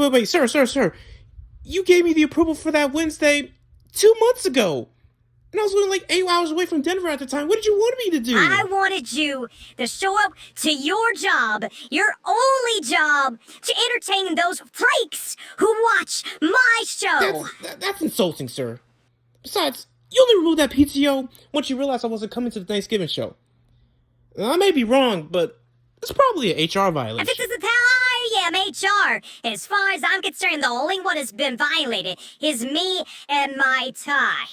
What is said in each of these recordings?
wait, sir. You gave me the approval for that Wednesday 2 months ago. And I was only like 8 hours away from Denver at the time. What did you want me to do? I wanted you to show up to your job, your only job, to entertain those freaks who watch my show. That's insulting, sir. Besides, you only removed that PTO once you realized I wasn't coming to the Thanksgiving show. I may be wrong, but it's probably an HR violation. If it isn't how I am HR, as far as I'm concerned, the only one that's been violated is me and my time.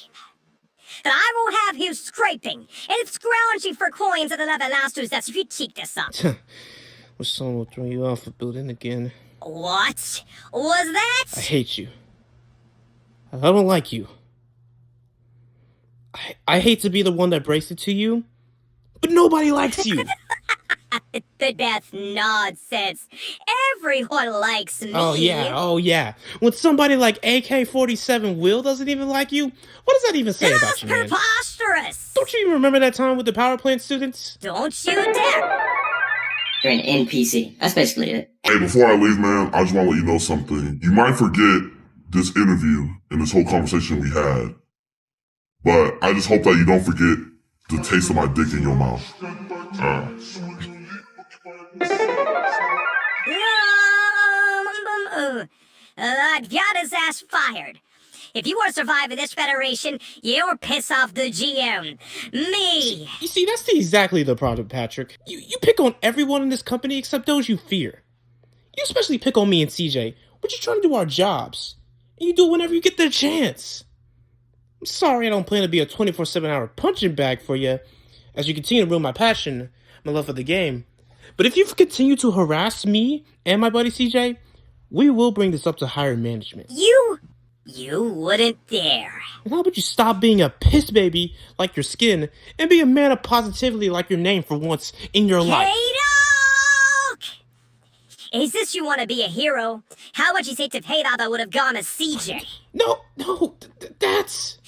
That I will have you scraping and scrounging for coins at the last two steps if you cheek this up. Well, someone will throw you off the building again. What was that? I hate you. I don't like you. I hate to be the one that breaks it to you, but nobody likes you. That's nonsense. Everyone likes me. Oh yeah. When somebody like AK-47 Will doesn't even like you, what does that even say about you, man? That's preposterous. Don't you even remember that time with the power plant students? Don't you dare. You're an NPC. That's basically it. Hey, before I leave, man, I just want to let you know something. You might forget this interview and this whole conversation we had, but I just hope that you don't forget the taste of my dick in your mouth. I've got his ass fired. If you want to survive in this federation, you'll piss off the GM. Me. You see, that's exactly the problem, Patrick. You pick on everyone in this company except those you fear. You especially pick on me and CJ. We're just trying to do our jobs. And you do it whenever you get the chance. I'm sorry I don't plan to be a 24/7 hour punching bag for you, as you continue to ruin my passion, my love for the game. But if you continue to harass me and my buddy CJ, we will bring this up to higher management. You wouldn't dare. And how about you stop being a piss baby like your skin and be a man of positivity like your name for once in your life? Is this you want to be a hero? How would you say to Haydock I would have gone as CJ? No, that's...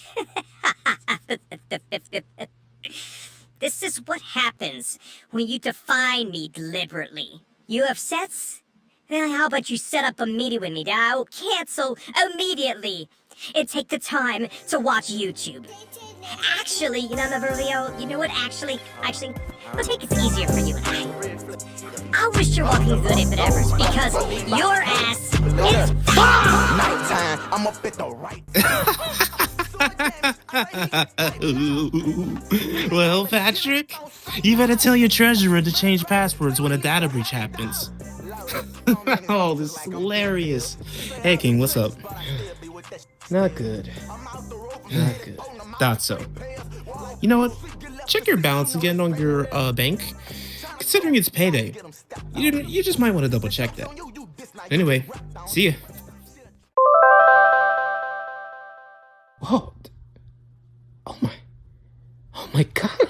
This is what happens when you define me deliberately. You have sets? Then how about you set up a meeting with me that I will cancel immediately and take the time to watch YouTube. Actually, you know, Navarro, you know what, actually, we'll take it easier for you and I wish you're walking good if it ever, because your ass is fine. Nighttime, I'm up at the right. Well, Patrick, you better tell your treasurer to change passwords when a data breach happens. Oh, this is hilarious. Hey, King, what's up? Not good. Thought so. You know what? Check your balance again on your bank. Considering it's payday, you just might want to double check that. Anyway, see ya. Whoa. Oh my god.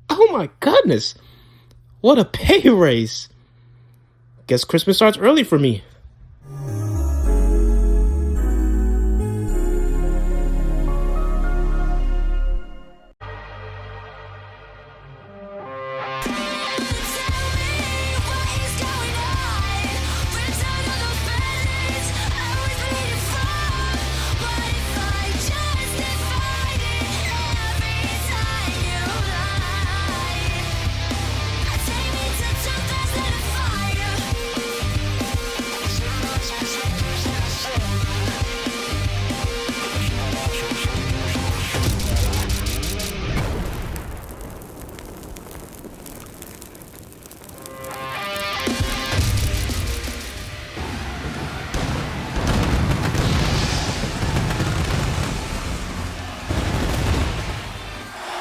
Oh my goodness. What a pay raise. Guess Christmas starts early for me.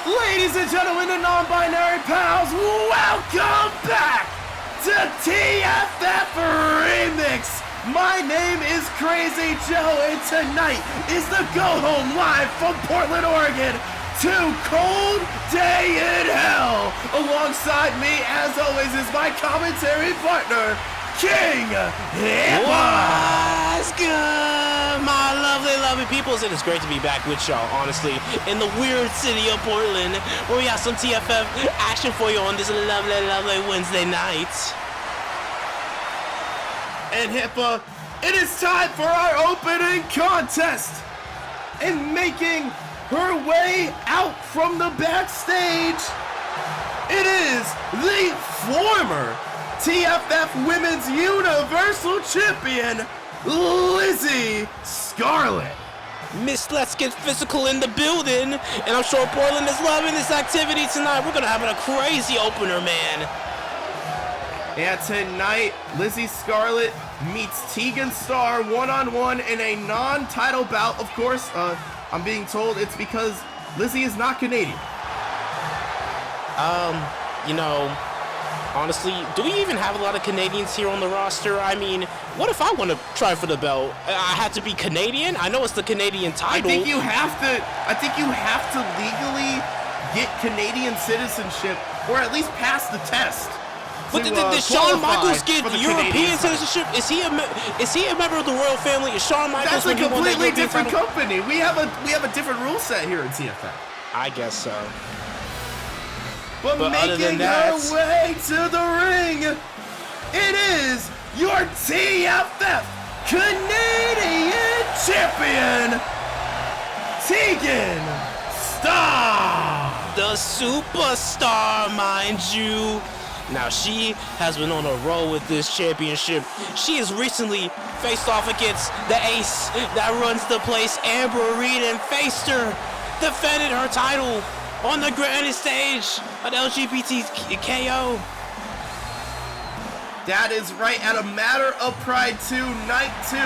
Ladies and gentlemen, the non-binary pals, welcome back to TFF Wremix. My name is Crazy Joe, and tonight is the Go Home Live from Portland, Oregon to Cold Day in Hell. Alongside me, as always, is my commentary partner, King Hippa. What's good, my lovely peoples? It is great to be back with y'all, honestly, in the weird city of Portland, where we got some TFF action for you on this lovely Wednesday night. And Hippa, It is time for our opening contest. And making her way out from the backstage, it is the former TFF Women's Universal Champion, Lizzy Scarlett. Miss Let's Get Physical in the building, and I'm sure Portland is loving this activity tonight. We're gonna have a crazy opener, man. And tonight, Lizzy Scarlett meets Teagan Star one-on-one in a non-title bout. Of course, I'm being told it's because Lizzy is not Canadian. You know, honestly, do we even have a lot of Canadians here on the roster? I mean, what if I want to try for the belt? I have to be Canadian? I know it's the Canadian title. I think you have to legally get Canadian citizenship, or at least pass the test. But did Shawn Michaels get European citizenship? Is he a member of the royal family? Is Shawn Michaels? That's a completely different company. We have a different rule set here in TFF. I guess so. But making her way to the ring, it is your TFF Canadian Champion, Teagan Star. The Supastar, mind you. Now, she has been on a roll with this championship. She has recently faced off against the ace that runs the place, Amber Reed, and faced her, defended her title on the grandest stage of LGBTKO. That is right. At a Matter of Pride 2, Night 2,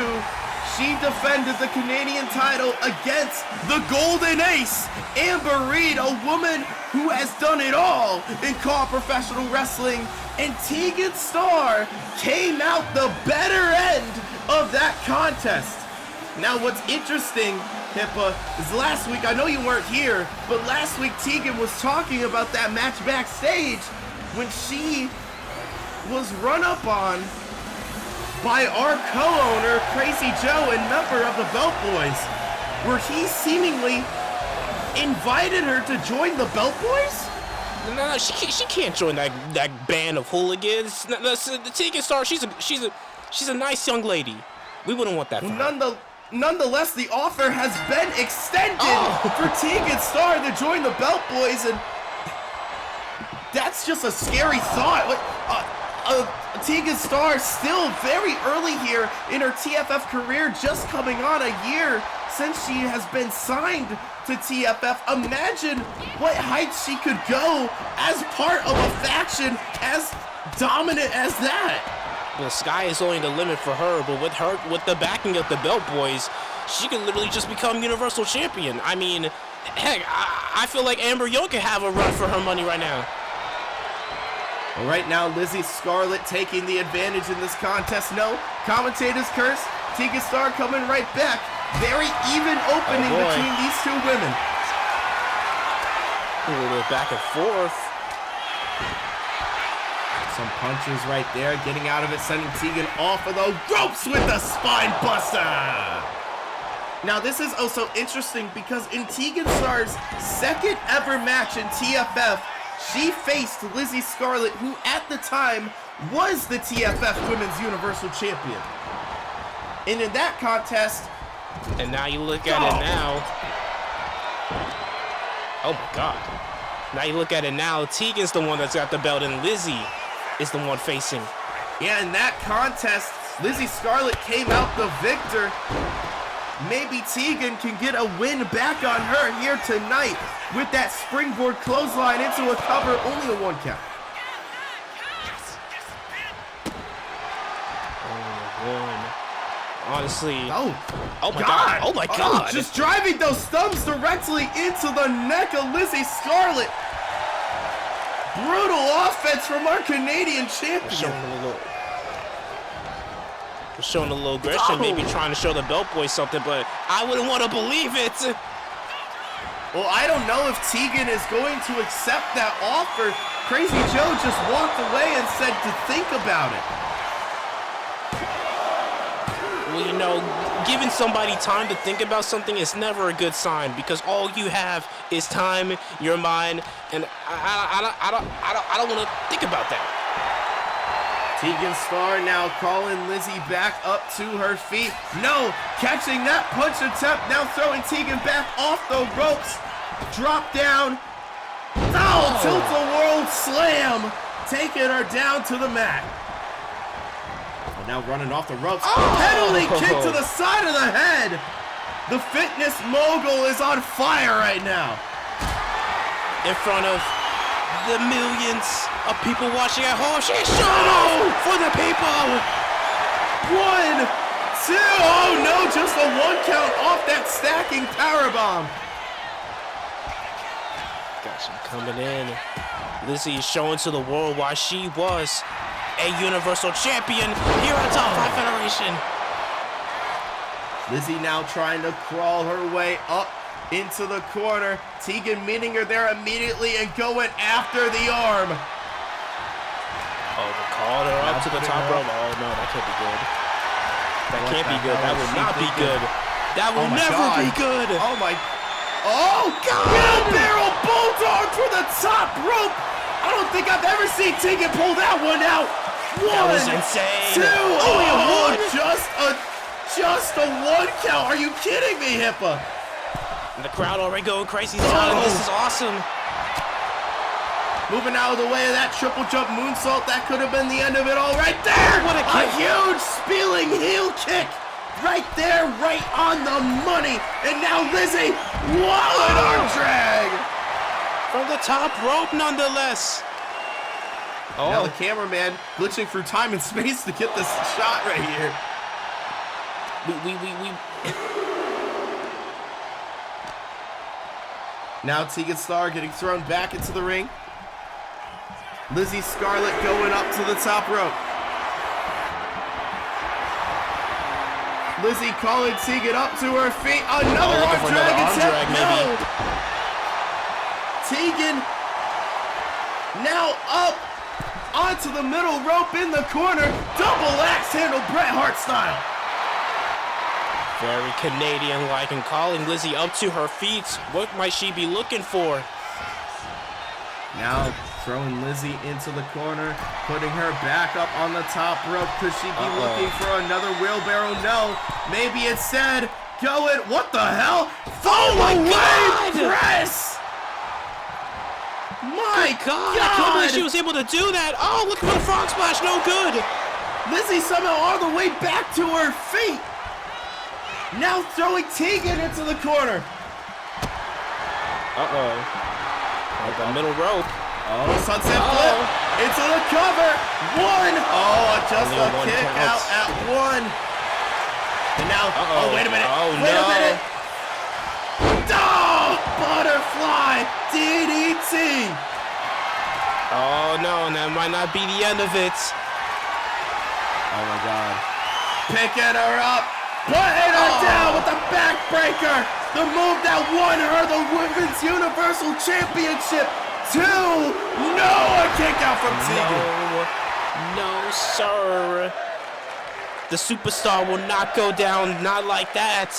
she defended the Canadian title against the Golden Ace, Amber Reed, a woman who has done it all in CAW professional wrestling, and Teagan Star came out the better end of that contest. Now, what's interesting, Pippa, is last week, I know you weren't here, but last week Teagan was talking about that match backstage when she was run up on by our co-owner, Crazy Joe, and member of the Belt Boyz, where he seemingly invited her to join the Belt Boyz? No, she can't join that band of hooligans. The Teagan Star, she's a nice young lady. We wouldn't want that for her. Nonetheless, the offer has been extended for Teagan Star to join the Belt Boyz, and that's just a scary thought. Teagan Star still very early here in her TFF career, just coming on a year since she has been signed to TFF. Imagine what heights she could go as part of a faction as dominant as that. The sky is only the limit for her, but with the backing of the Belt Boyz, she could literally just become Universal Champion. I mean, heck, I feel like Amber Young could have a run for her money right now. Well, right now, Lizzy Scarlett taking the advantage in this contest. No, commentators curse. Teagan Star coming right back. Very even opening between these two women. A little bit back and forth. Some punches right there, getting out of it, sending Teagan off of the ropes with the spine buster. Now, this is also interesting because in Teagan Star's second ever match in TFF, she faced Lizzy Scarlett, who at the time was the TFF Women's Universal Champion. And in that contest... And now you look at it now. Oh my God. Now you look at it now, Teagan's the one that's got the belt and Lizzy is the one facing. Yeah, in that contest, Lizzy Scarlett came out the victor. Maybe Teagan can get a win back on her here tonight with that springboard clothesline into a cover, only a 1 count. Honestly. Oh my God. Oh my God. Just driving those thumbs directly into the neck of Lizzy Scarlett. Brutal offense from our Canadian champion. Showing a little aggression, maybe trying to show the Belt Boyz something, but I wouldn't want to believe it. Well, I don't know if Teagan is going to accept that offer. Crazy Joe just walked away and said to think about it. Well, you know, giving somebody time to think about something is never a good sign because all you have is time, your mind, and I don't want to think about that. Teagan Star now calling Lizzy back up to her feet. No, catching that punch attempt. Now throwing Teagan back off the ropes. Drop down. Oh, tilt-a-world slam. Taking her down to the mat. And now running off the ropes. Penalty kick to the side of the head. The fitness mogul is on fire right now. In front of the millions of people watching at home, she's showing off for the people. 1, 2, oh no, just a 1 count off that stacking powerbomb. Got some coming in. Lizzy is showing to the world why she was a Universal Champion here at Top 5 Federation. Lizzy now trying to crawl her way up into the corner. Teagan meeting her there immediately and going after the arm. Oh, they called her up to the top rope. Oh no, that can't be good. That can't be good. That will not be good. That will never be good. Oh my. Oh God! Wheelbarrow bulldog for the top rope. I don't think I've ever seen Teagan pull that one out. 1, That was insane. 2, Only a one. Just a 1 count. Are you kidding me, Hippa? And the crowd already going crazy. This is awesome. Moving out of the way of that triple jump moonsault. That could have been the end of it all right there. What a kick. huge spilling heel kick. Right there, right on the money. And now Lizzy, wallet arm drag. From the top rope, nonetheless. Now the cameraman glitching through time and space to get this shot right here. We. Now Teagan Star getting thrown back into the ring. Lizzy Scarlett going up to the top rope. Lizzy calling Teagan up to her feet. Another arm drag attempt. No. Teagan now up onto the middle rope in the corner. Double axe handle Bret Hart style. Very Canadian-like and calling Lizzy up to her feet. What might she be looking for? Now throwing Lizzy into the corner, putting her back up on the top rope. Could she be looking for another wheelbarrow? No. Maybe instead going, what the hell? Oh my God! Press! My God! I can't believe she was able to do that. Oh, look for the frog splash. No good. Lizzy somehow all the way back to her feet. Now throwing Teagan into the corner. Like the middle rope. Oh, sunset flip into the cover. 1. Oh, just a kick out at 1. And now, wait a minute. Wait a minute. Oh, butterfly DDT. Oh no, and that might not be the end of it. Oh my God. Picking her up. Putting her down with the backbreaker. The move that won her the Women's Universal Championship. 2. No, a kick out from Teagan. No, sir. The superstar will not go down, not like that.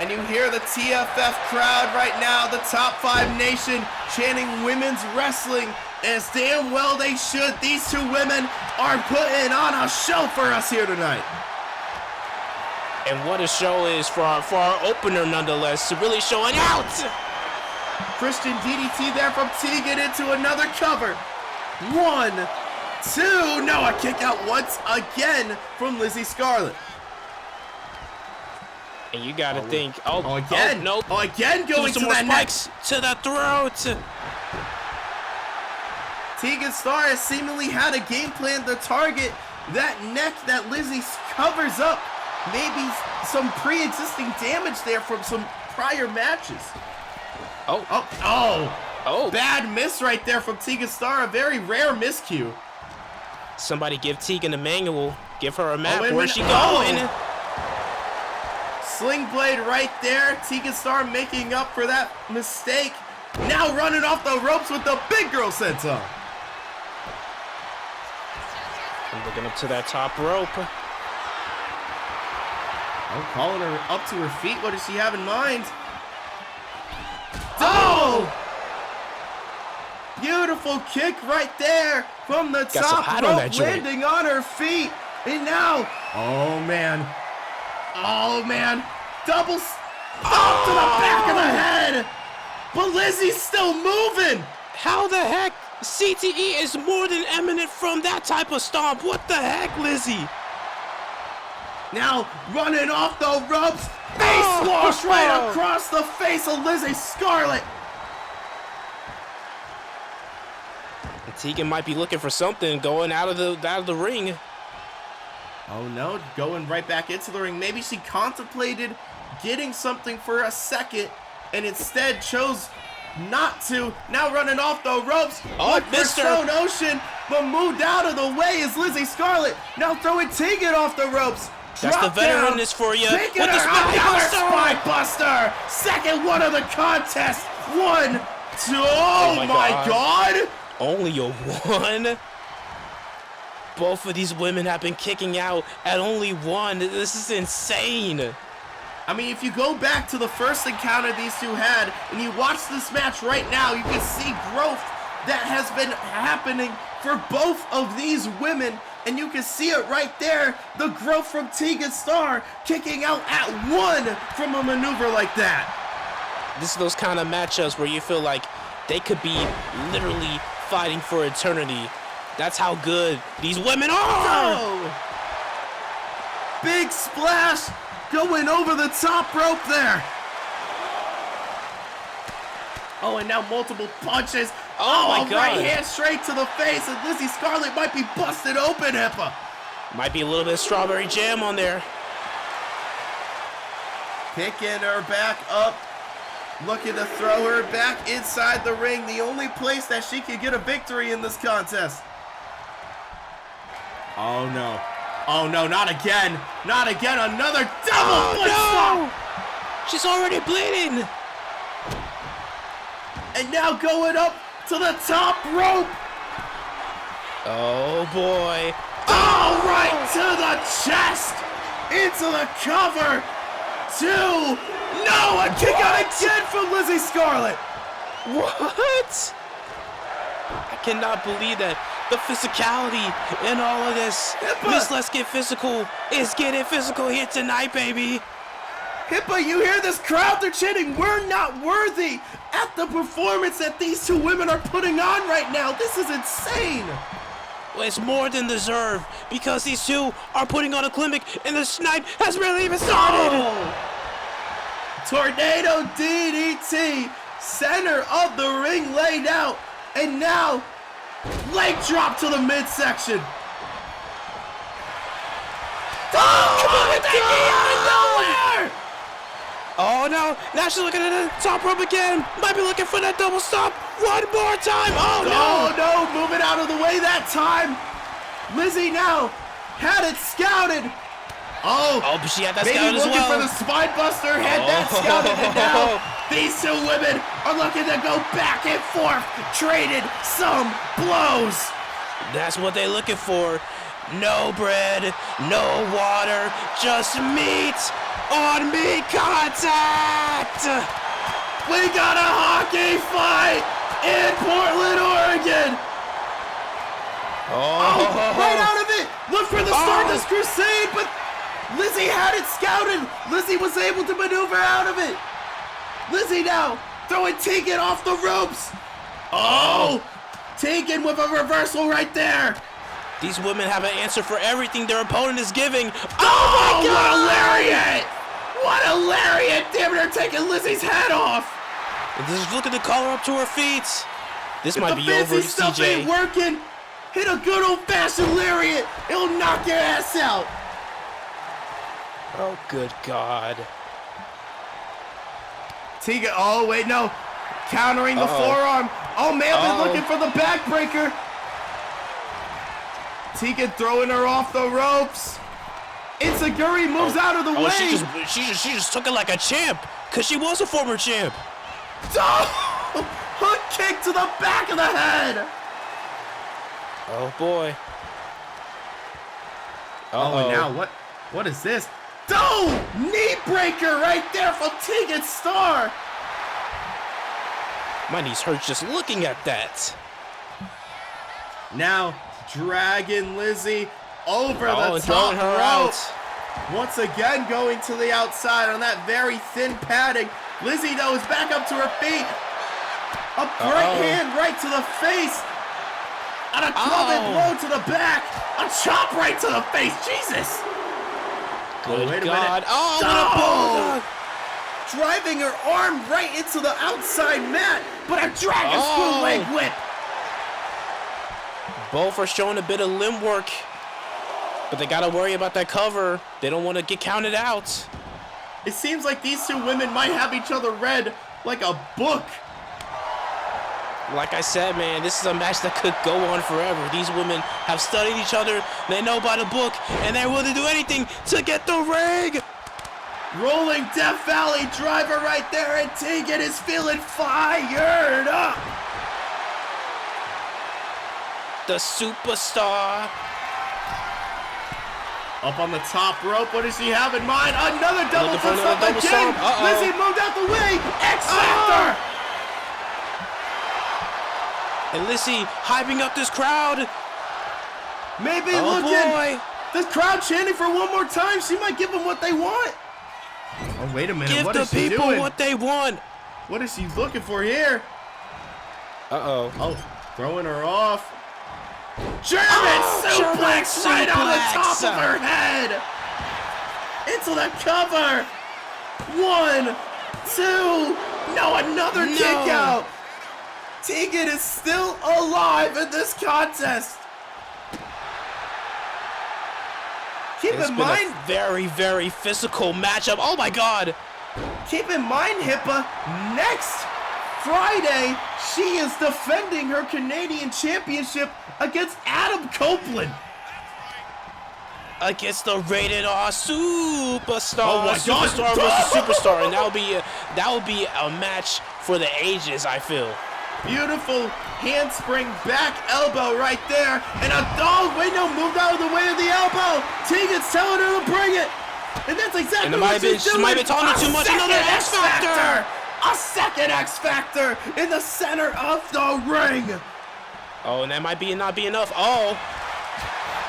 And you hear the TFF crowd right now, the Top 5 Nation, chanting women's wrestling. As damn well they should. These two women are putting on a show for us here tonight. And what a show is for our opener, nonetheless, really showing out. Christian DDT there from Teagan into another cover. 1, 2, no, a kick out once again from Lizzy Scarlett. And you gotta think, again, nope. Again going some to more that spikes to the throat. Teagan Star has seemingly had a game plan to target that neck that Lizzy covers up. Maybe some pre-existing damage there from some prior matches. Bad miss right there from Teagan Star. A very rare miscue. Somebody give Teagan a manual. Give her a map. Where's she Oh. going? Sling blade right there. Teagan Star making up for that mistake. Now running off the ropes with the big girl senton. And looking up to that top rope. Oh, calling her up to her feet. What does she have in mind? Oh! Beautiful kick right there from the some top height on that rope, joint. landing on her feet. And now, oh man, double stomp to the back of the head. But Lizzy's still moving. How the heck? CTE is more than eminent from that type of stomp. What the heck, Lizzy? Now running off the ropes, face wash right across the face of Lizzy Scarlett. Teagan might be looking for something going out of the ring. Oh no, going right back into the ring. Maybe she contemplated getting something for a second and instead chose not to. Now running off the ropes. Look for Stone Ocean, but moved out of the way is Lizzy Scarlett. Now throwing Teagan off the ropes. That's the veteranness for you. With the Spine Buster. Second one of the contest. 1, 2. Oh my God. Only a 1? Both of these women have been kicking out at only 1. This is insane. I mean, if you go back to the first encounter these two had, and you watch this match right now, you can see growth that has been happening for both of these women, and you can see it right there, the growth from Teagan Star kicking out at 1 from a maneuver like that. This is those kind of matchups where you feel like they could be literally fighting for eternity. That's how good these women are! Oh. Big splash going over the top rope there. Oh, and now multiple punches. Oh my God. Right hand straight to the face, and Lizzy Scarlett might be busted open, Hippa. Might be a little bit of strawberry jam on there. Picking her back up. Looking to throw her back inside the ring. The only place that she can get a victory in this contest. Oh no. Oh no, not again. Not again. Another double foot stomp. She's already bleeding. And now going up to the top rope. Oh boy. Oh, right to the chest. Into the cover. 2. No, a kick out again from Lizzy Scarlett. What? I cannot believe that. The physicality in all of this. Miss Let's Get Physical is getting physical here tonight, baby. Hippa, you hear this crowd? They're chanting, "We're not worthy," at the performance that these two women are putting on right now. This is insane. Well, it's more than deserved because these two are putting on a clinic and the night has barely even started. Oh. Tornado DDT, center of the ring laid out, and now leg drop to the midsection. Oh, come on, that knee out of nowhere! Oh no, now she's looking at the top rope again. Might be looking for that double stomp. One more time. Oh no. Oh no, moving out of the way that time. Lizzy now had it scouted. Oh, but she had that maybe scouted as looking well. for the spine buster, had that scouted, and now these two women are looking to go back and forth, trading some blows. That's what they're looking for. No bread, no water, just meat on meat contact. We got a hockey fight in Portland, Oregon. Oh, right out of it. Look for the Stardust Crusade, but Lizzy had it scouted. Lizzy was able to maneuver out of it. Lizzy now throwing Teagan off the ropes. Oh, Teagan with a reversal right there. These women have an answer for everything their opponent is giving. Oh my God! What a lariat! What a lariat! Damn it, they're taking Lizzy's head off. Just look at the collar up to her feet. This might be over, over, fancy stuff CJ. ain't working. Hit a good old-fashioned lariat. It'll knock your ass out. Oh, good God. Teagan, oh, wait, no. Countering the forearm. Oh, man, they're looking for the backbreaker. Teagan throwing her off the ropes. Itsuguri moves out of the way. She just took it like a champ, because she was a former champ. Oh, hook kick to the back of the head. Oh, boy. Oh, and now what is this? Oh, knee breaker right there from Teagan Star. My knees hurt just looking at that. Now, dragging Lizzy over the and throwing top her rope. out. Once again going to the outside on that very thin padding. Lizzy, though, is back up to her feet. A right hand right to the face. And a clubbing blow to the back. A chop right to the face. Jesus. Good wait a God. minute. Oh, what a bulldog. Driving her arm right into the outside mat. But a dragon screw leg whip. Both are showing a bit of limb work. But they gotta worry about that cover. They don't want to get counted out. It seems like these two women might have each other read like a book. Like I said, man, this is a match that could go on forever. These women have studied each other, they know by the book, and they're willing to do anything to get the ring. Rolling Death Valley driver right there, and Teagan is feeling fired up. The Supastar. Up on the top rope, what does she have in mind? Another double Looking for foot another stomp double again. stomp. Lizzy moved out the way. X Factor. And Lizzy hyping up this crowd. Maybe Oh looking. boy. This crowd chanting for one more time. She might give them what they want. Oh, wait a minute. Give What the is she people doing? what they want. What is she looking for here? Uh-oh. Oh, throwing her off. German suplex German right on the suplex. top of her head. Into the cover. 1, 2. No, another No. kick out. Teagan is still alive in this contest. Keep It's in been mind, a very, very physical matchup. Oh my God. keep in mind, Hippa, next Friday, she is defending her Canadian championship against Adam Copeland. Against the rated R Superstar. Oh my God. Superstar versus Superstar, and that would be a match for the ages, I feel. Beautiful handspring back elbow right there. And a dog, wait, no, moved out of the way of the elbow. Teagan's telling her to bring it. And that's exactly And it what she's doing. she might have been talking too much. Another X Factor. A second X Factor in the center of the ring. Oh, and that might not be enough. Oh.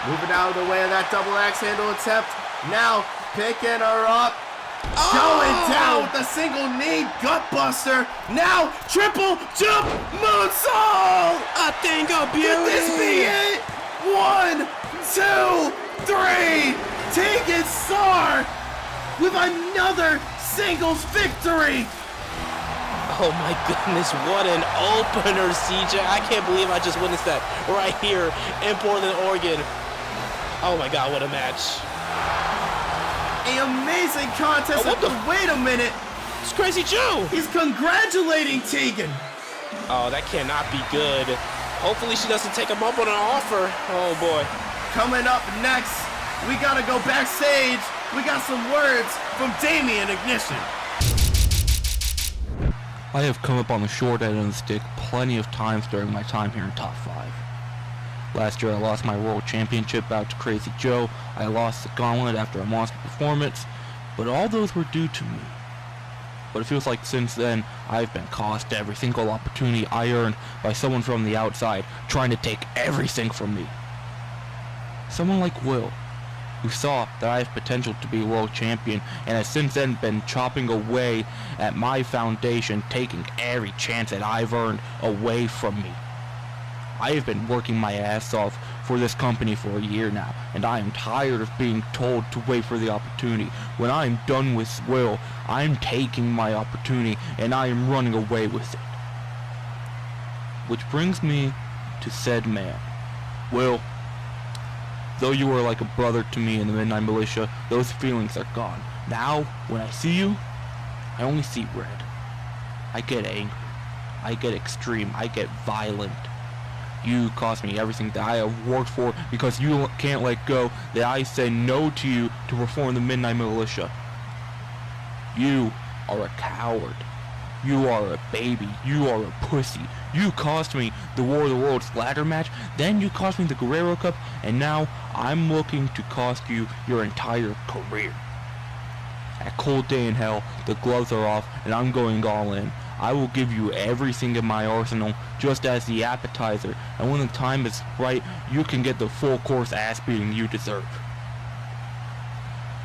Moving out of the way of that double axe handle attempt. Now picking her up. Going down with the single knee gutbuster. Now triple jump moonsault. A thing of beauty. Could this be it? 1, 2, 3. Teagan Star with another singles victory. Oh my goodness, what an opener, CJ. I can't believe I just witnessed that right here in Portland, Oregon. Oh my God, what a match. An amazing contest. Oh, what the- Wait a minute. It's Crazy Joe. He's congratulating Teagan. Oh, that cannot be good. Hopefully she doesn't take him up on an offer. Oh boy. Coming up next, we gotta go backstage. We got some words from Damian Igniton. I have come up on the short end of the stick plenty of times during my time here in Top 5. Last year I lost my World Championship bout to Crazy Joe, I lost the Gauntlet after a monster performance, but all those were due to me. But it feels like since then, I've been cost every single opportunity I earned by someone from the outside trying to take everything from me. Someone like Will, who saw that I have potential to be a world champion and has since then been chopping away at my foundation, taking every chance that I've earned away from me. I have been working my ass off for this company for a year now, and I am tired of being told to wait for the opportunity. When I am done with Will, I'm taking my opportunity and I am running away with it. Which brings me to said man. Will, though you were like a brother to me in the Midnight Militia, those feelings are gone. Now, when I see you, I only see red. I get angry. I get extreme. I get violent. You cost me everything that I have worked for because you can't let go that I said no to you to perform the Midnight Militia. You are a coward. You are a baby. You are a pussy. You cost me the War of the Worlds ladder match, then you cost me the Guerrero Cup, and now I'm looking to cost you your entire career. At Cold Day in Hell, the gloves are off, and I'm going all in. I will give you everything in my arsenal just as the appetizer, and when the time is right, you can get the full course ass beating you deserve.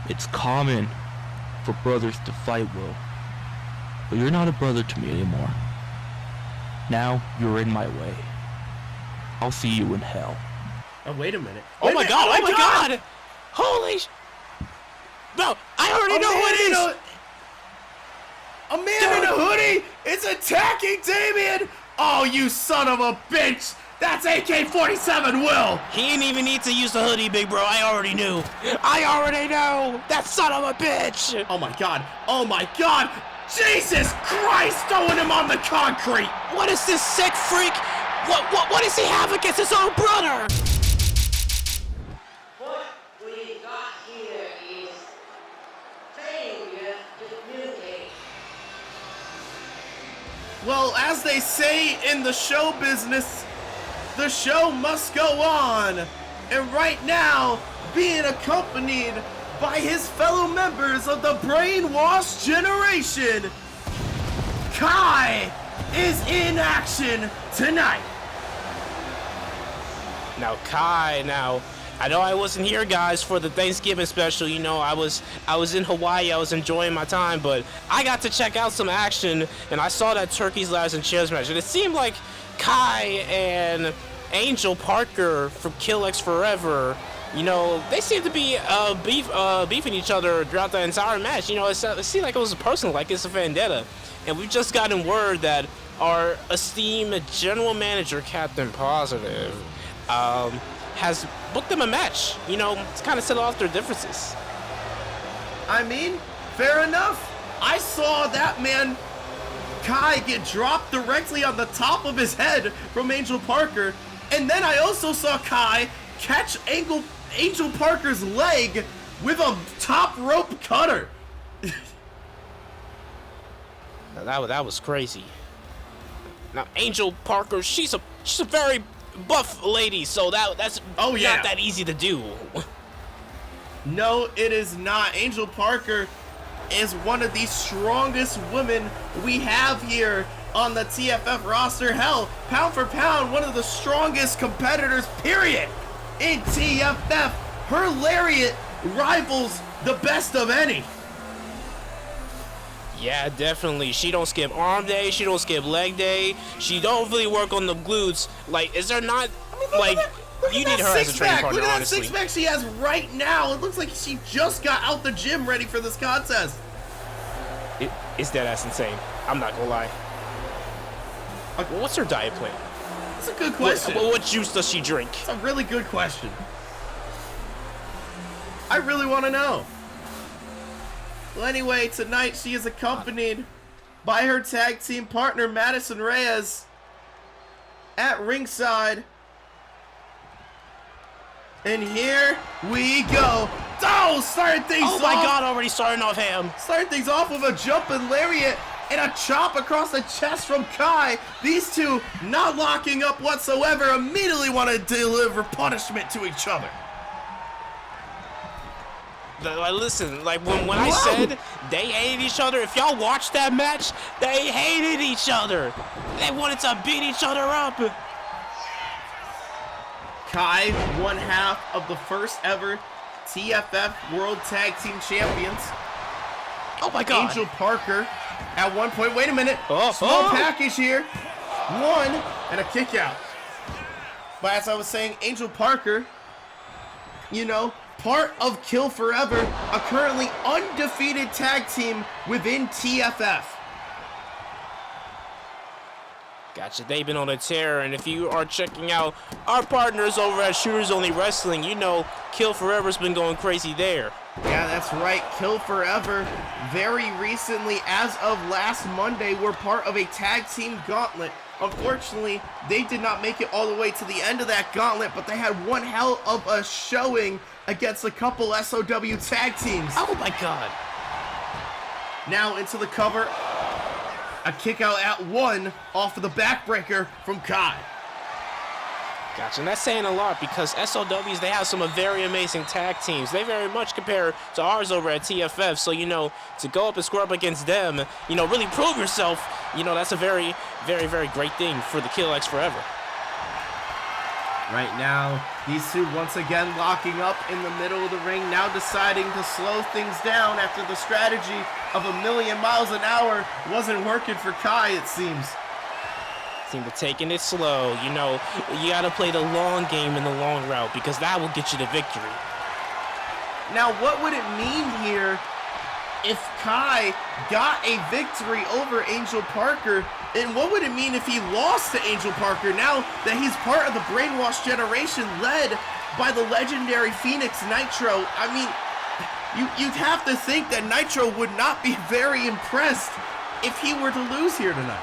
It's common for brothers to fight, Will, but you're not a brother to me anymore. Now you're in my way. I'll see you in hell. Oh, wait a minute. Oh my god! Oh my god! Holy No, I already know who it is! A man in a hoodie is attacking Damian! Oh, you son of a bitch! That's AK-47, Will! He didn't even need to use the hoodie, big bro. I already knew. I already know! That son of a bitch! Oh my god! Oh my god! Jesus Christ! Throwing him on the concrete! What is this sick freak? What does he have against his own brother? What we got here is failure to communicate. Well, as they say in the show business, the show must go on. And right now, being accompanied by his fellow members of the brainwashed generation, Kai is in action tonight. Now, Kai, I know I wasn't here, guys, for the Thanksgiving special. You know, I was in Hawaii. I was enjoying my time, but I got to check out some action, and I saw that Turkeys, Ladders, and Chairs match, and it seemed like Kai and Angel Parker from Kill X Forever, you know, they seem to be beefing each other throughout the entire match. You know, it seemed like it was personal, like it's a vendetta. And we've just gotten word that our esteemed general manager, Captain Positive, has booked them a match, you know, to kind of settle off their differences. I mean, fair enough. I saw that man, Kai, get dropped directly on the top of his head from Angel Parker, and then I also saw Kai catch Angel Parker's leg with a top rope cutter. Now, that was crazy. Now, Angel Parker, she's a very buff lady, so that's not that easy to do. No, it is not. Angel Parker is one of the strongest women we have here on the TFF roster. Hell, pound for pound, one of the strongest competitors, period, in TFF. Her lariat rivals the best of any. Yeah, definitely. She don't skip arm day. She don't skip leg day. She don't really work on the glutes. Like, is there not, like, you need her as a training partner, honestly. Look at that honestly. six-pack she has right now. It looks like she just got out the gym ready for this contest. It's deadass insane. I'm not gonna lie. What's her diet plan? That's a good question. What juice does she drink? That's a really good question. I really want to know. Well, anyway, tonight she is accompanied by her tag team partner, Madison Reyes, at ringside. And here we go. Oh, starting things off. Oh my god, already starting off ham. Starting things off with a jumping lariat and a chop across the chest from Kai. These two not locking up whatsoever, immediately want to deliver punishment to each other. Listen, like when I said they hated each other, if y'all watched that match, they hated each other. They wanted to beat each other up. Kai, one half of the first ever TFF World Tag Team Champions. Oh my god. Angel Parker at one point. Wait a minute. Small package here. One and a kick out. But as I was saying, Angel Parker, you know, part of Kill Forever, a currently undefeated tag team within TFF. Gotcha, they've been on a tear, and if you are checking out our partners over at Shooters Only Wrestling, you know Kill Forever's been going crazy there. Yeah, that's right. Kill Forever, very recently, as of last Monday, were part of a tag team gauntlet. Unfortunately, they did not make it all the way to the end of that gauntlet, but they had one hell of a showing against a couple SOW tag teams. Oh my god. Now into the cover. A kick out at one off of the backbreaker from Kai. Gotcha, and that's saying a lot because SOWs, they have some very amazing tag teams. They very much compare to ours over at TFF, so, you know, to go up and square up against them, you know, really prove yourself, you know, that's a very, very, very great thing for the Kill X Forever. Right now, these two once again locking up in the middle of the ring, now deciding to slow things down after the strategy of 1,000,000 miles an hour wasn't working for Kai, it seems. Seem to taking it slow, you know, you gotta play the long game in the long route because that will get you the victory. Now, what would it mean here if Kai got a victory over Angel Parker? And what would it mean if he lost to Angel Parker now that he's part of the brainwashed generation led by the legendary Phoenix Nitro? I mean, you'd have to think that Nitro would not be very impressed if he were to lose here tonight.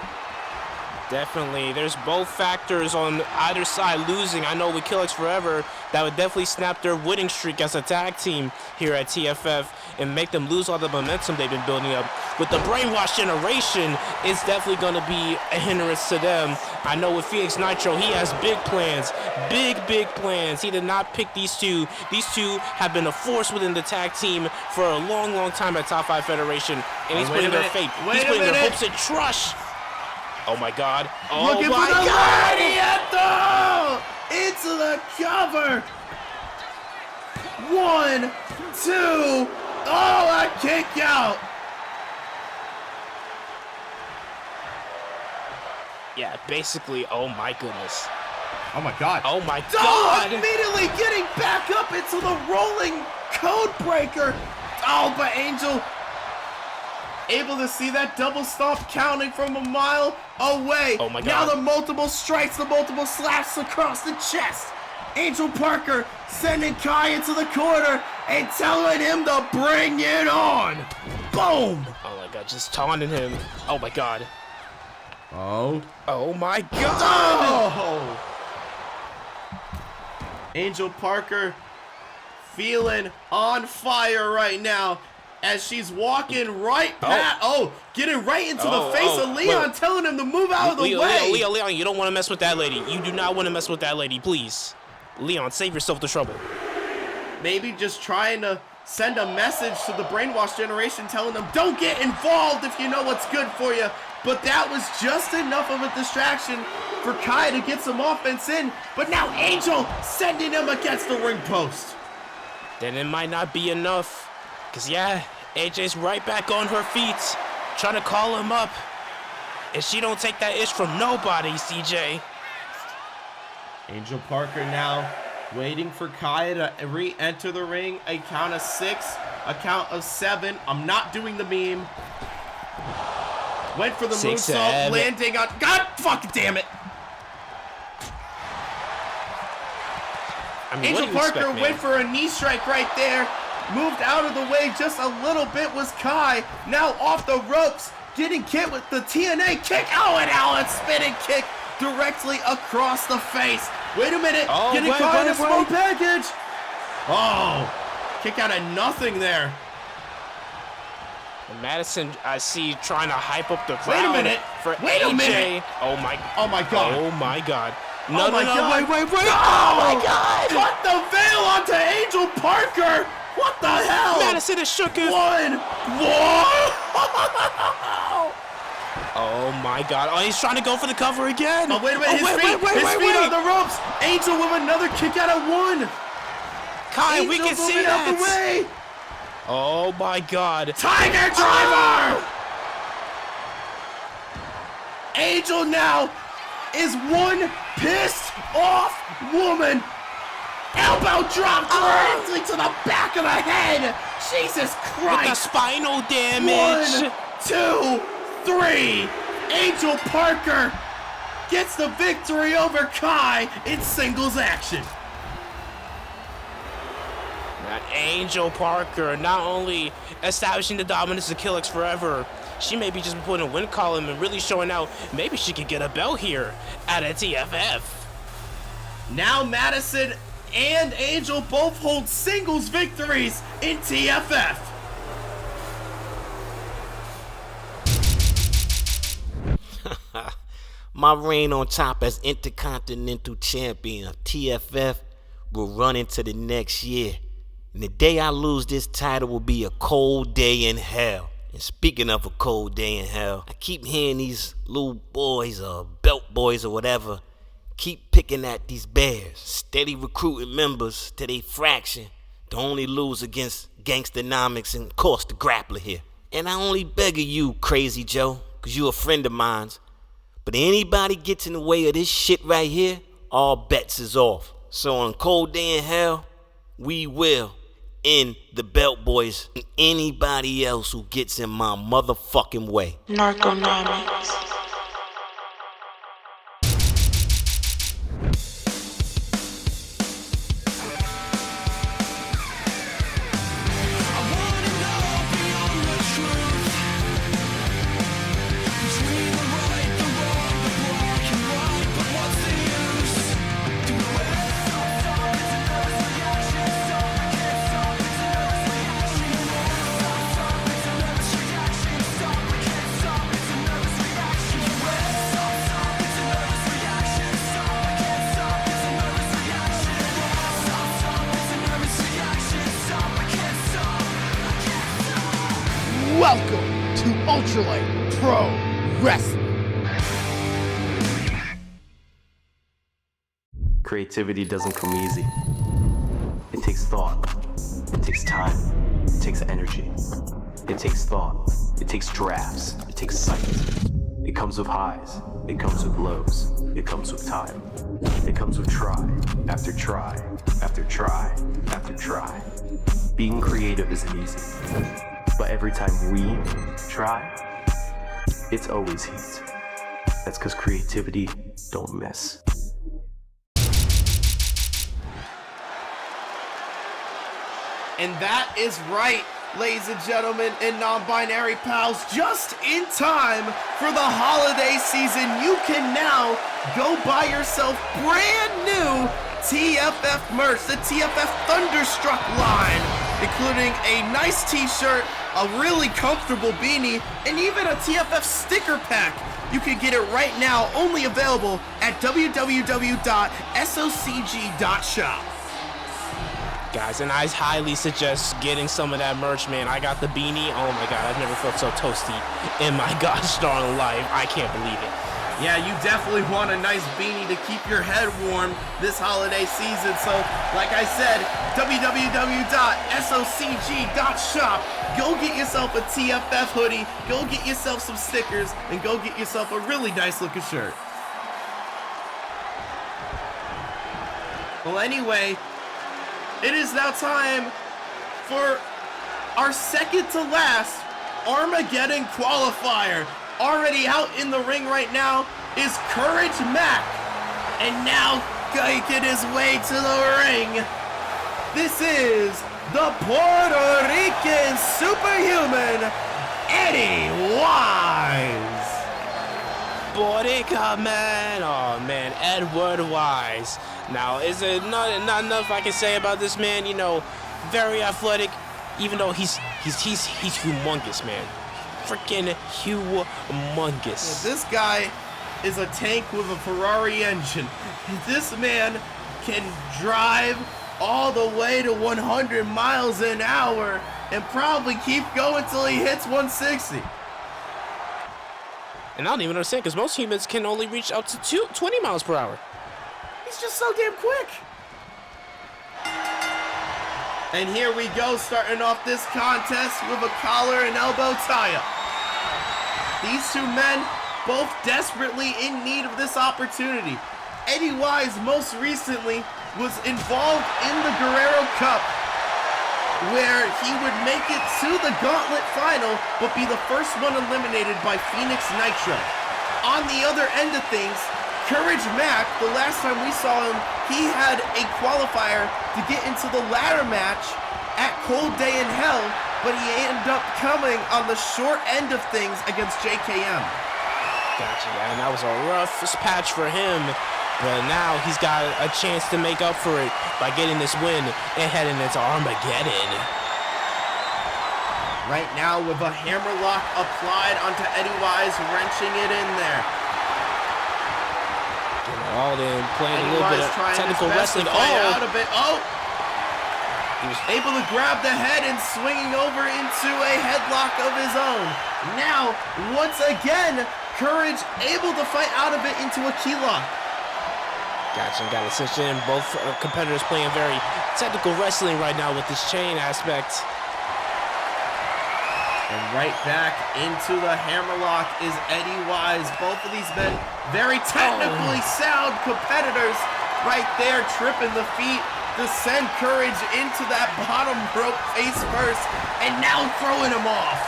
Definitely. There's both factors on either side losing. I know with Kill X Forever, that would definitely snap their winning streak as a tag team here at TFF and make them lose all the momentum they've been building up. With the brainwashed generation, it's definitely going to be a hindrance to them. I know with Phoenix Nitro, he has big plans. Big plans. He did not pick these two. These two have been a force within the tag team for a long, long time at Top 5 Federation. And he's putting their faith. He's putting their hopes and trust. Oh my God. Oh Looking my for the God. Gladiator! Into the cover. 1, 2. Oh, a kick out. Yeah, basically, oh my goodness. Oh my God. Oh my Oh, God. immediately getting back up into the rolling code breaker. Oh, but Angel able to see that double stomp counting from a mile away. Oh my God. Now the multiple strikes, the multiple slaps across the chest. Angel Parker sending Kai into the corner and telling him to bring it on. Boom. Oh my God, just taunting him. Oh my God. Oh. Oh my God. Oh. Angel Parker feeling on fire right now as she's walking right past, getting right into the face of Leon, telling him to move out of the way. Leon, you don't want to mess with that lady. You do not want to mess with that lady, please. Leon, save yourself the trouble. Maybe just trying to send a message to the brainwashed generation telling them, don't get involved if you know what's good for you. But that was just enough of a distraction for Kai to get some offense in. But now Angel sending him against the ring post. Then it might not be enough. Because, yeah, AJ's right back on her feet, trying to call him up. And she don't take that ish from nobody, CJ. Angel Parker now waiting for Kai to re-enter the ring. A count of 6, a count of 7. I'm not doing the meme. Went for the 6, moonsault, 7. landing on... God fucking damn it! I mean, Angel Parker went for a knee strike right there. Moved out of the way just a little bit was Kai. Now off the ropes, getting hit with the TNA kick. Oh, and now a spinning kick directly across the face. Wait a minute, getting caught in a small package. Oh, kick out of nothing there. And Madison, I see, trying to hype up the crowd. Wait a minute. Wait a minute. Oh my God. Oh my God. Oh my God. No, wait. Oh my God. Put the veil onto Angel Parker. What the hell? Madison is shook his... Whoa! Oh my God. Oh, he's trying to go for the cover again. Oh, wait a minute. His feet on the ropes. Angel with another kick out of 1. Kai, Angel we can see moving out the that. way. Oh my God. Tiger Driver. Angel now is one pissed off woman. Elbow drop directly to the back of the head. Jesus Christ. With the spinal damage. 1, 2, 3. Angel Parker gets the victory over Kai in singles action. That Angel Parker not only establishing the dominance of Kill X Forever, she may be just putting a win column and really showing out maybe she could get a belt here at a TFF. Now Madison and Angel both hold singles victories in TFF. My reign on top as Intercontinental Champion of TFF will run into the next year. And the day I lose this title will be a cold day in hell. And speaking of a cold day in hell, I keep hearing these little boys or Belt Boyz or whatever keep picking at these bears, steady recruiting members to their fraction to only lose against Gangstanomics and of course the Grappler here. And I only beg of you, Crazy Joe, cause you a friend of mine's, but anybody gets in the way of this shit right here, all bets is off. So on cold day in hell, we will end the Belt Boyz and anybody else who gets in my motherfucking way. Narconomics. Welcome to Ultralight Pro Wrestling. Creativity doesn't come easy. It takes thought. It takes time. It takes energy. It takes thought. It takes drafts. It takes sight. It comes with highs. It comes with lows. It comes with time. It comes with try after try after try after try. Being creative isn't easy. But every time we try, it's always heat. That's because creativity don't miss. And that is right, ladies and gentlemen and non-binary pals, just in time for the holiday season. You can now go buy yourself brand new TFF merch, the TFF Thunderstruck line, including a nice t-shirt, a really comfortable beanie, and even a TFF sticker pack. You can get it right now, only available at www.socg.shop. Guys, and I highly suggest getting some of that merch, man. I got the beanie. Oh my god, I've never felt so toasty in my gosh darn life. I can't believe it. Yeah, you definitely want a nice beanie to keep your head warm this holiday season. So, like I said, www.socg.shop. Go get yourself a TFF hoodie, go get yourself some stickers, and go get yourself a really nice looking shirt. Well, anyway, it is now time for our second to last Armageddon qualifier. Already out in the ring right now is Courage Mack, and now making his way to the ring, this is the Puerto Rican superhuman, Eddie Wise. Borica, man. Oh, man. Edward Wise. Now, is it not enough I can say about this man? You know, very athletic, even though he's humongous, man. Freaking humongous. This guy is a tank with a Ferrari engine. This man can drive all the way to 100 miles an hour and probably keep going till he hits 160. And I don't even understand, because most humans can only reach up to 20 miles per hour. He's just so damn quick. And here we go, starting off this contest with a collar and elbow tie-up. These two men both desperately in need of this opportunity. Eddie Wise most recently was involved in the Guerrero Cup, where he would make it to the gauntlet final, but be the first one eliminated by Phoenix Nitro. On the other end of things, Courage Mack, the last time we saw him, he had a qualifier to get into the ladder match at Cold Day in Hell, but he ended up coming on the short end of things against JKM. Gotcha, and that was a rough patch for him, but now he's got a chance to make up for it by getting this win and heading into Armageddon. Right now with a hammerlock applied onto Eddie Wise, wrenching it in there. Oh, then playing a little bit of technical wrestling. Out of it. Oh! He was able to grab the head and swinging over into a headlock of his own. Now, once again, Courage able to fight out of it into a key lock. Gotcha, got it cinched in. Both competitors playing very technical wrestling right now with this chain aspect. And right back into the hammerlock is Eddie Wise. Both of these men, very technically sound competitors. Right there, tripping the feet to send Courage into that bottom rope face first, and now throwing him off.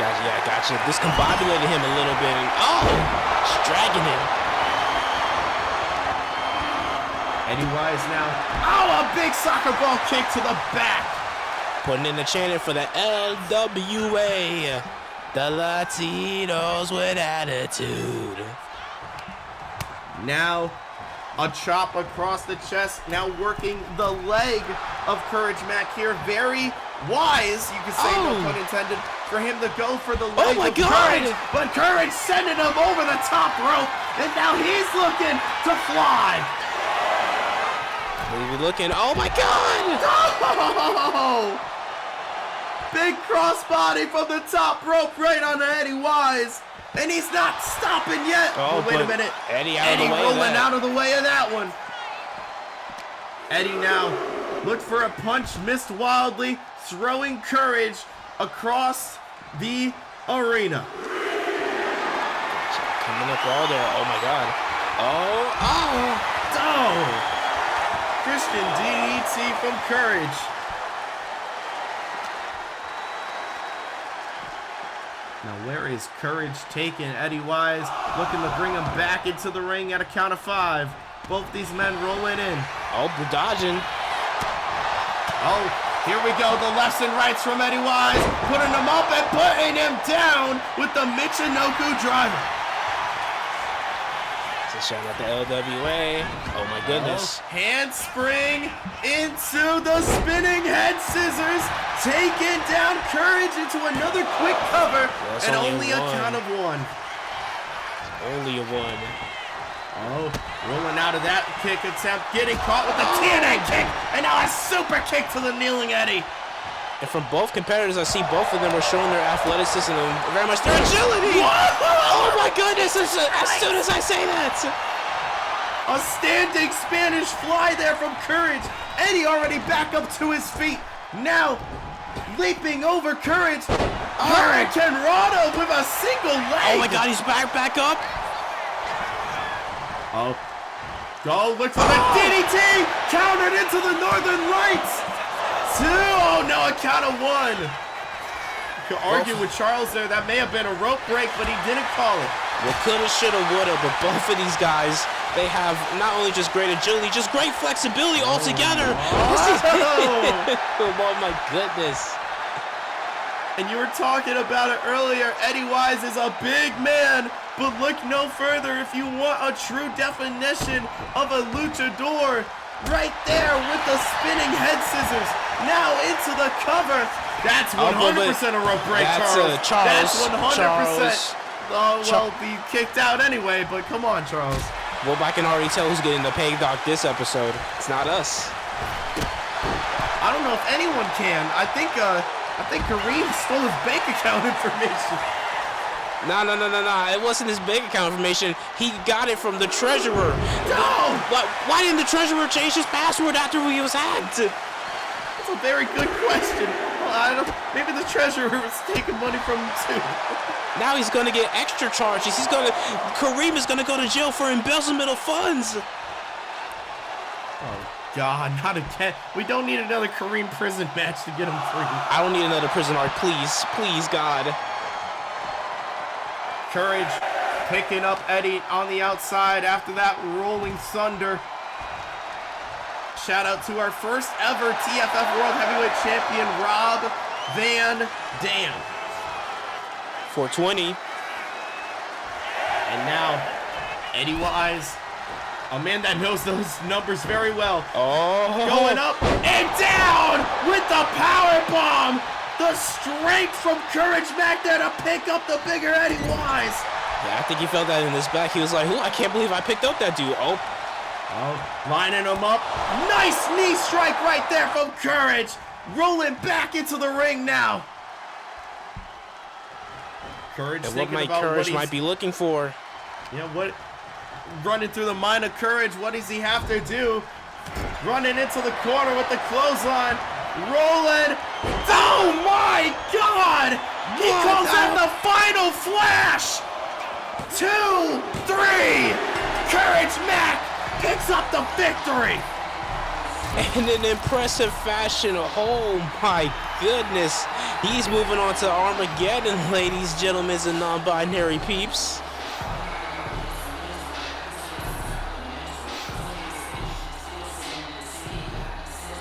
Gotcha, yeah, gotcha. Discombobulated him a little bit. Oh, just dragging him. Eddie Wise now. Oh, a big soccer ball kick to the back. Putting in the chanting for the LWA, the Latinos with attitude. Now, a chop across the chest, now working the leg of Courage Mack here. Very wise, you could say, no pun intended, for him to go for the leg of Courage. But Courage sending him over the top rope, and now he's looking to fly. He's looking, oh my God! Oh! Big crossbody from the top rope right on Eddie Wise. And he's not stopping yet. Oh, wait a minute. Eddie rolling out of the way of that one. Eddie now looked for a punch, missed wildly, throwing Courage across the arena. Coming up all there. Oh my God. Oh! Christian DDT from Courage. Now where is Courage taking Eddie Wise? Looking to bring him back into the ring at a count of 5. Both these men rolling in. Oh, we're dodging. Oh, here we go. The lefts and rights from Eddie Wise. Putting him up and putting him down with the Michinoku driver. It's a shot at the LWA. Oh my goodness. Handspring into the spinning head scissors. Taking down Courage into another quick cover. That's and only a count of 1. Only a 1. Oh, rolling out of that kick attempt. Getting caught with the TNA kick. And now a super kick to the kneeling Eddie. And from both competitors, I see both of them are showing their athleticism and very much their agility. Whoa! Oh my goodness, as soon as I say that. A standing Spanish fly there from Courage. Eddie already back up to his feet. Now, leaping over Courage. Hurricane Rana with a single leg. Oh my God, he's back up. Oh. Go, look for the DDT. Countered into the Northern Lights. 2. Oh no, a count of 1. Could argue with Charles there. That may have been a rope break, but he didn't call it. Well, coulda, shoulda, woulda, but both of these guys, they have not only just great agility, just great flexibility altogether. Oh my goodness. And you were talking about it earlier. Eddie Wise is a big man, but look no further if you want a true definition of a luchador. Right there with the spinning head scissors. Now into the cover. That's 100% a rope break, Charles. That's 100%. Oh, well, be kicked out anyway, but come on, Charles. Well, I can already tell who's getting the pay dock this episode. It's not us. I don't know if anyone can. I think Kareem stole his bank account information. No. It wasn't his bank account information. He got it from the treasurer. No! Why didn't the treasurer change his password after he was hacked? That's a very good question. Well, maybe the treasurer was taking money from him too. Now he's going to get extra charges. Kareem is going to go to jail for embezzlement of funds. Oh God, not again. We don't need another Kareem prison match to get him free. I don't need another prison arc, please, God. Courage picking up Eddie on the outside after that rolling thunder. Shout out to our first ever TFF World Heavyweight Champion, Rob Van Dam. 420. And now, Eddie Wise, a man that knows those numbers very well. Oh. Going up and down with the power bomb. The strength from Courage Mack there to pick up the bigger Eddie Wise. Yeah, I think he felt that in his back. He was like, "Ooh, I can't believe I picked up that dude." Oh, lining him up. Nice knee strike right there from Courage. Rolling back into the ring now. Courage and thinking what about Courage what might be looking for. You know what? Running through the mind of Courage. What does he have to do? Running into the corner with the clothesline. Rolling. Oh my God! He calls in the final flash. 2, 3. Courage Mack picks up the victory. In an impressive fashion. Oh my goodness. He's moving on to Armageddon, ladies, gentlemen, and non-binary peeps.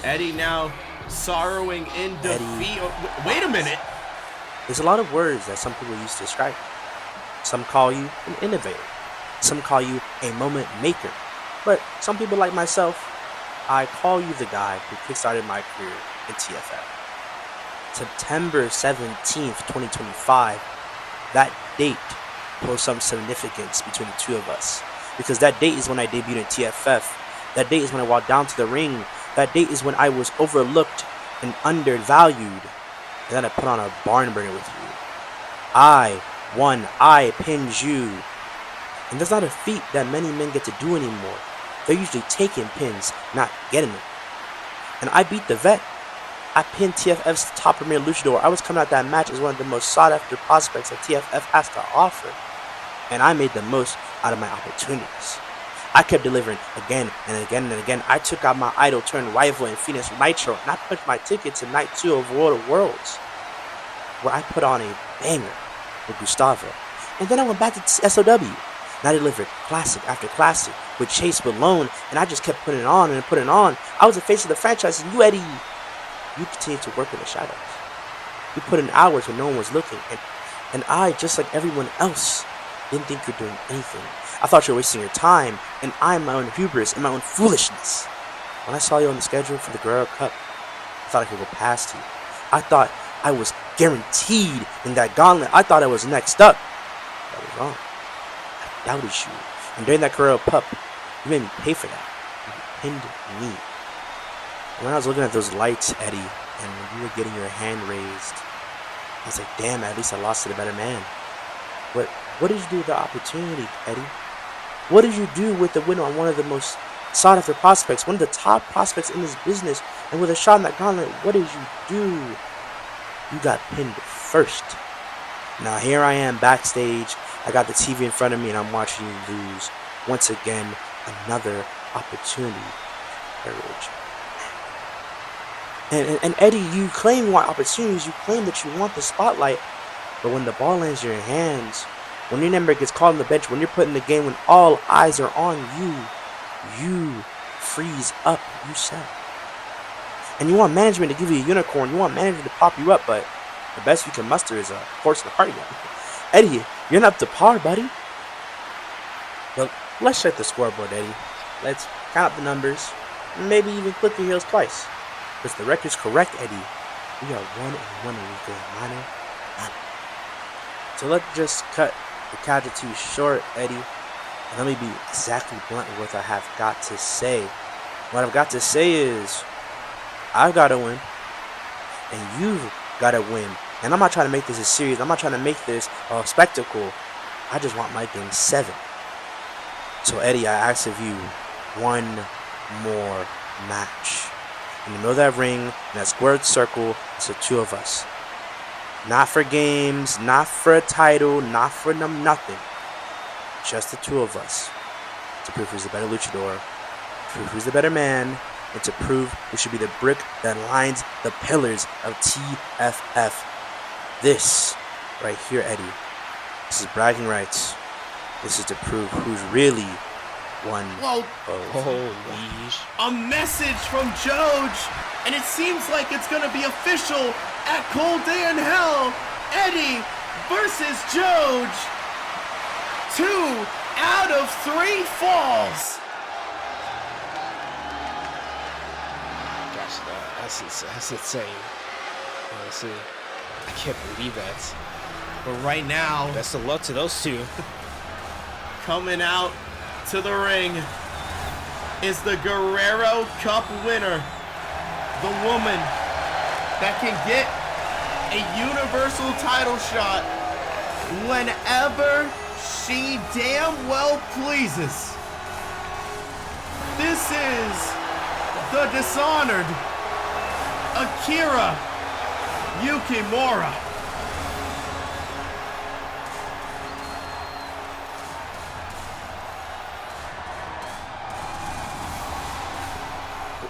Eddie now sorrowing in defeat. Wait a minute. There's a lot of words that some people use to describe you. Some call you an innovator. Some call you a moment maker. But some people like myself, I call you the guy who kickstarted my career in TFF. September 17th, 2025, that date holds some significance between the two of us. Because that date is when I debuted in TFF. That date is when I walked down to the ring. That date is when I was overlooked and undervalued. And then I put on a barn burner with you. I won. I pinned you. And that's not a feat that many men get to do anymore. They're usually taking pins, not getting them. And I beat the vet. I pinned TFF's top premier luchador. I was coming out that match as one of the most sought after prospects that TFF has to offer. And I made the most out of my opportunities. I kept delivering again and again and again. I took out my idol turned rival in Phoenix Nitro, and I punched my ticket to Night 2 of World of Worlds, where I put on a banger with Gustavo. And then I went back to SOW, and I delivered classic after classic with Chase Malone, and I just kept putting it on and putting it on. I was the face of the franchise, and you, Eddie, you continued to work in the shadows. You put in hours when no one was looking, and I, just like everyone else, didn't think you're doing anything. I thought you were wasting your time, and I'm my own hubris and my own foolishness. When I saw you on the schedule for the Guerrero Cup, I thought I could go past you. I thought I was guaranteed in that gauntlet. I thought I was next up. I was wrong. I doubted you. And during that Guerrero Cup, you made me pay for that. You pinned me. And when I was looking at those lights, Eddie, and when you were getting your hand raised, I was like, damn, at least I lost to the better man. But what did you do with the opportunity, Eddie? What did you do with the win on one of the most sought after prospects, one of the top prospects in this business, and with a shot in that gauntlet, what did you do? You got pinned first. Now here I am backstage, I got the TV in front of me and I'm watching you lose. Once again, another opportunity. Courage. And Eddie, you claim you want opportunities, you claim that you want the spotlight, but when the ball lands in your hands, when your number gets called on the bench, when you're put in the game, when all eyes are on you, you freeze up, you sell. And you want management to give you a unicorn, you want management to pop you up, but the best you can muster is a horse and a cart gun. Eddie, you're not up to par, buddy. But let's check the scoreboard, Eddie. Let's count up the numbers, maybe even click your heels twice. Because the record's correct, Eddie. We are 1-1 in weekly minor. So let's just cut the casualties short, Eddie. And let me be exactly blunt with what I have got to say. What I've got to say is, I've got to win. And you've got to win. And I'm not trying to make this a series. I'm not trying to make this a spectacle. I just want my game 7. So Eddie, I ask of you one more match. In the middle of that ring, in that squared circle, it's the two of us. Not for games, not for a title, not for nothing. Just the two of us. To prove who's the better luchador, to prove who's the better man, and to prove who should be the brick that lines the pillars of TFF. This, right here, Eddie, this is bragging rights. This is to prove who's really one. Whoa. A message from Joj, and it seems like it's gonna be official at Cold Day in Hell. Eddie versus Joj. 2 out of 3 falls. Gosh, that's insane. Honestly, I can't believe that. But right now, best of luck to those two. coming out to the ring is the Guerrero Cup winner, the woman that can get a universal title shot whenever she damn well pleases. This is the dishonored Akira Yukimura.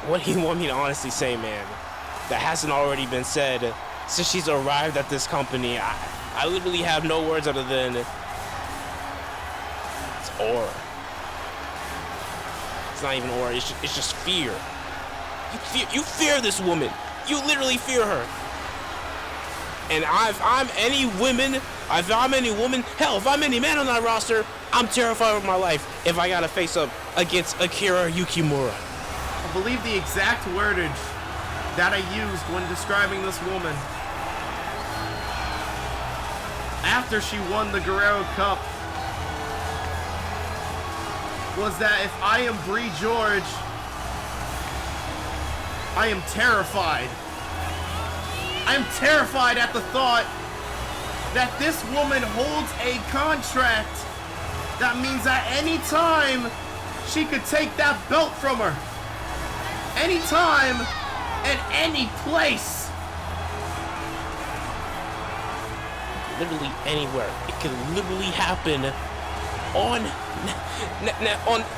What do you want me to honestly say, man? That hasn't already been said since she's arrived at this company. I literally have no words other than it's aura. It's not even aura. It's just fear. You fear this woman. You literally fear her. And if I'm any woman, hell, if I'm any man on that roster, I'm terrified of my life if I gotta face up against Akira Yukimura. I believe the exact wordage that I used when describing this woman after she won the Guerrero Cup was that if I am Bree George, I am terrified. I am terrified at the thought that this woman holds a contract that means at any time she could take that belt from her. Anytime and any place. Literally anywhere. It can literally happen on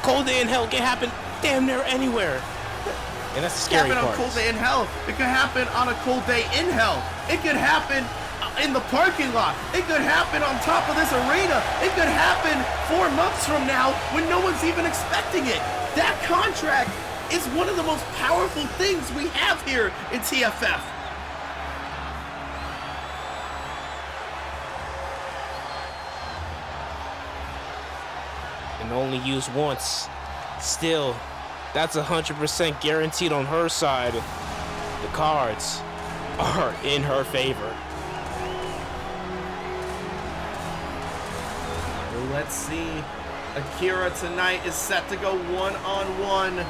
Cold Day in Hell. It can happen damn near anywhere. And that's the scary part. It could happen on Cold Day in Hell. It could happen on a cold day in hell. It could happen in the parking lot. It could happen on top of this arena. It could happen 4 months from now when no one's even expecting it. That contract is one of the most powerful things we have here in TFF. And only used once. Still, that's 100% guaranteed on her side. The cards are in her favor. Well, let's see. Akira tonight is set to go one-on-one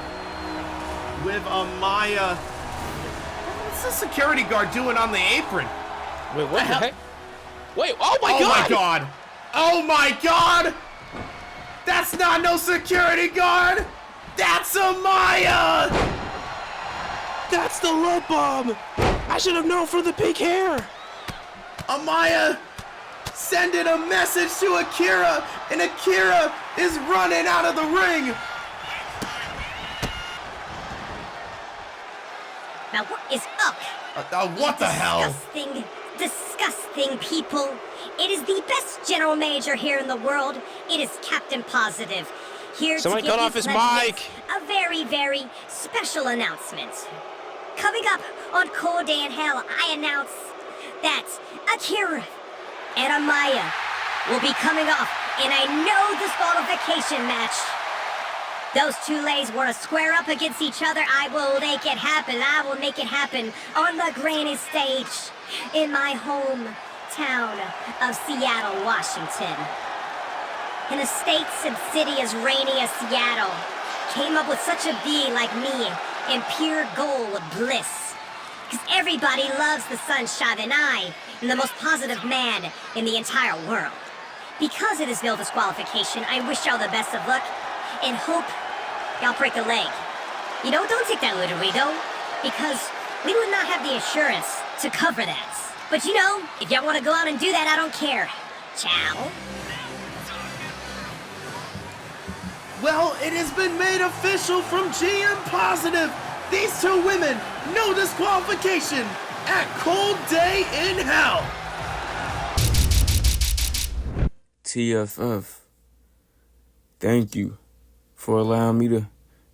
with Amaya. What's the security guard doing on the apron? Wait, what the heck? Wait, oh my god! Oh my god! Oh my god! That's not no security guard! That's Amaya! That's the love bomb! I should have known for the pink hair! Amaya sending a message to Akira, and Akira is running out of the ring! Now what is up? What the hell? Disgusting people. It is the best general manager here in the world. It is Captain Positive. Here Somebody to give cut off his presidents mic. a very, very special announcement. Coming up on Cold Day in Hell, I announce that Akira and Amaya will be coming off in a no disqualification match. Those two ladies want to square up against each other. I will make it happen. I will make it happen on the grandest stage in my hometown of Seattle, Washington. In a state and city as rainy as Seattle, came up with such a being like me in pure goal of bliss. Because everybody loves the sunshine, and I am the most positive man in the entire world. Because it is no disqualification, I wish y'all the best of luck and hope y'all break a leg. You know, don't take that literally, though, because we would not have the insurance to cover that. But you know, if y'all want to go out and do that, I don't care. Ciao. Well, it has been made official from GM Positive. These two women, no disqualification at Cold Day in Hell. TFF, thank you for allowing me to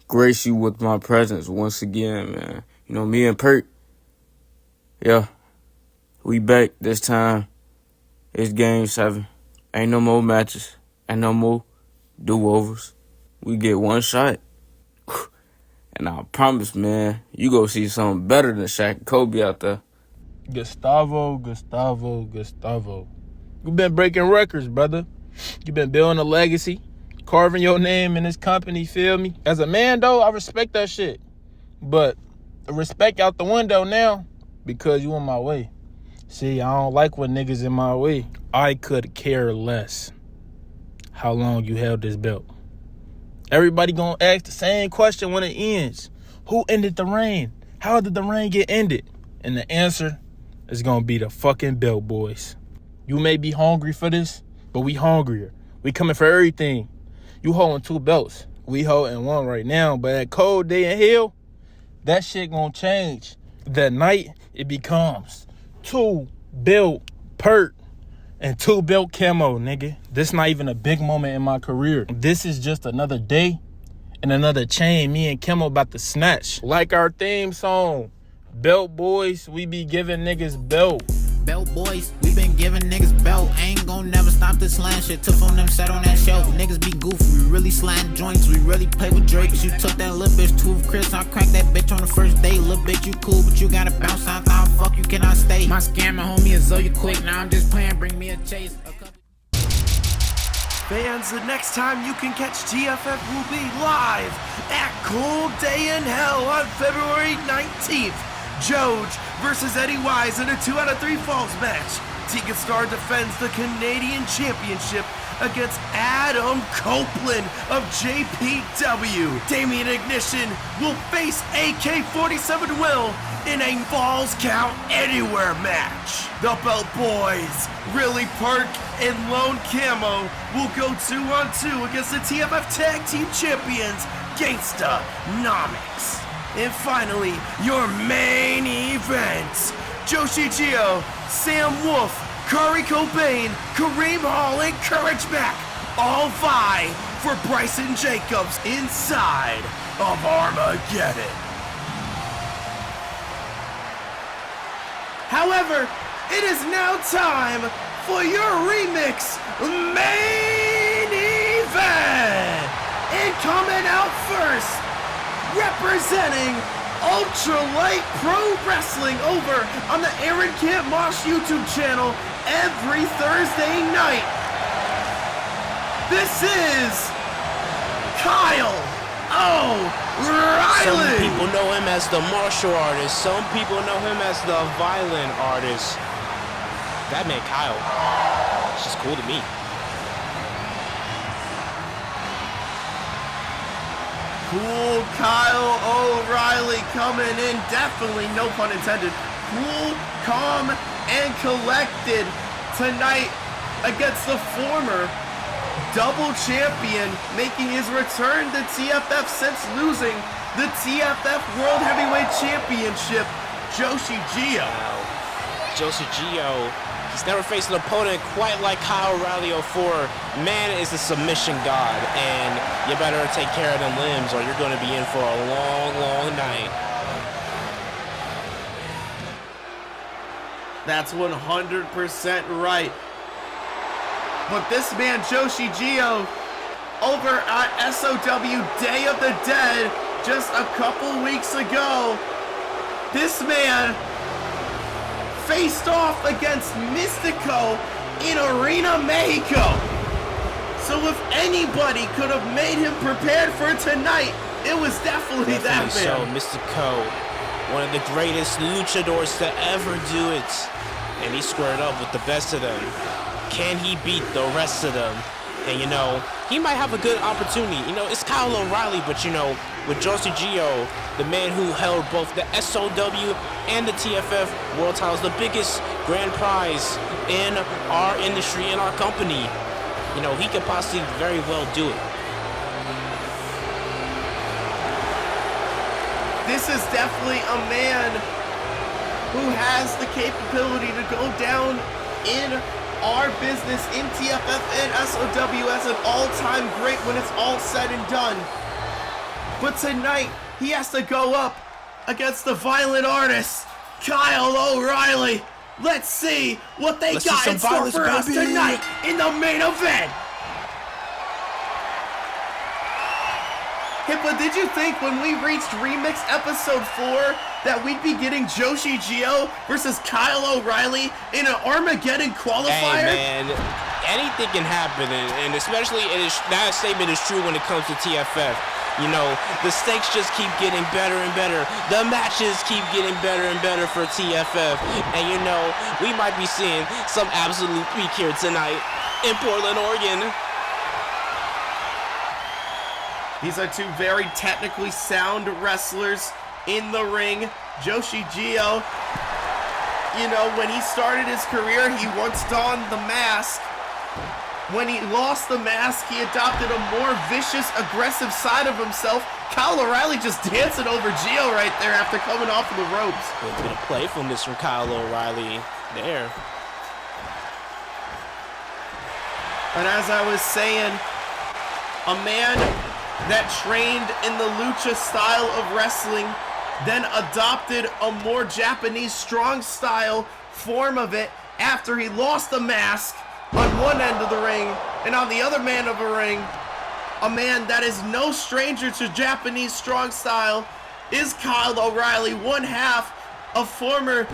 grace you with my presence once again, man. You know, me and Perk, yeah, we back this time. It's Game 7. Ain't no more matches. Ain't no more do-overs. We get one shot. And I promise, man, you go see something better than Shaq and Kobe out there. Gustavo. You've been breaking records, brother. You've been building a legacy. carving your name in this company, feel me? As a man, though, I respect that shit. But the respect out the window now because you in my way. See, I don't like when niggas in my way. I could care less how long you held this belt. Everybody gonna ask the same question when it ends. Who ended the reign? How did the reign get ended? And the answer is gonna be the fucking Belt Boyz. You may be hungry for this, but we hungrier. We coming for everything. You holding 2 belts. We holding 1 right now, but that cold day in hell, that shit gonna change. That night, it becomes 2 belt perk and 2 belt camo, nigga. This not even a big moment in my career. This is just another day and another chain me and Camo about to snatch. Like our theme song, Belt Boyz, we be giving niggas belt. Belt Boyz, we been giving niggas belt. Ain't gon' never stop this slang shit. Took on them, sat on that shelf. Niggas be goofy, we really sliding joints. We really play with Drakes. You took that little bitch to Chris. I cracked that bitch on the first day. Little bitch, you cool, but you gotta bounce out. How the fuck you cannot stay? My scammer homie is you quick. Now I'm just playing, bring me a chase. Fans, the next time you can catch TFF will be live at Cold Day in Hell on February 19th. Joj versus Eddie Wise in a 2 out of 3 falls match. Teagan Star defends the Canadian Championship against Adam Copeland of JPW. Damian Igniton will face AK-47 Will in a Falls Count Anywhere match. The Belt Boyz, Riley Park and Lone Camo will go 2-on-2 against the TFF Tag Team Champions, Gangstanomics. And finally, your main event. Joshigio, Sam Wolf, Kari Cobain, Kareem Hall, and Courage Mack all vie for Bryson Jacobs inside of Armageddon. However, it is now time for your Wremix main event. And coming out first, representing Ultralight Pro Wrestling over on the Aaron Camp Mosh YouTube channel every Thursday night. This is Kyle O'Reilly. Some people know him as the martial artist. Some people know him as the violent artist. That man Kyle, it's just cool to me. Cool Kyle O'Reilly coming in, definitely, no pun intended, cool, calm, and collected tonight against the former double champion, making his return to TFF since losing the TFF World Heavyweight Championship, Joshigio. Joshigio, he's never faced an opponent quite like Kyle O'Reilly 04. Man is a submission god, and you better take care of them limbs or you're going to be in for a long, long night. That's 100% right. But this man, Joshigio, over at SOW Day of the Dead just a couple weeks ago, this man faced off against Mystico in Arena Mexico. So if anybody could have made him prepared for tonight, it was definitely that man. So, Mystico, one of the greatest luchadors to ever do it. And he squared up with the best of them. Can he beat the rest of them? And you know, he might have a good opportunity. You know, it's Kyle O'Reilly, but you know, with Joshigio, the man who held both the SOW and the TFF world titles, the biggest grand prize in our industry, in our company, you know, he could possibly very well do it. This is definitely a man who has the capability to go down in our business in TFF and SOW as an all-time great when it's all said and done. But tonight, he has to go up against the violent artist, Kyle O'Reilly. Let's see what they got in store for us tonight in the main event. Hey, but did you think when we reached Wremix episode 4 that we'd be getting Joshigio versus Kyle O'Reilly in an Armageddon qualifier? Hey, man. anything can happen, and especially that statement is true when it comes to TFF. You know, the stakes just keep getting better and better. The matches keep getting better and better for TFF. And you know, we might be seeing some absolute peak here tonight in Portland, Oregon. These are two very technically sound wrestlers in the ring. Joshigio, you know, when he started his career, he once donned the mask. When he lost the mask, he adopted a more vicious, aggressive side of himself. Kyle O'Reilly just dancing over Gio right there after coming off of the ropes. A little bit of playfulness from Kyle O'Reilly there. And as I was saying, a man that trained in the lucha style of wrestling, then adopted a more Japanese strong style form of it after he lost the mask on one end of the ring, and on the other end of the ring, a man that is no stranger to Japanese strong style is Kyle O'Reilly, one half of former,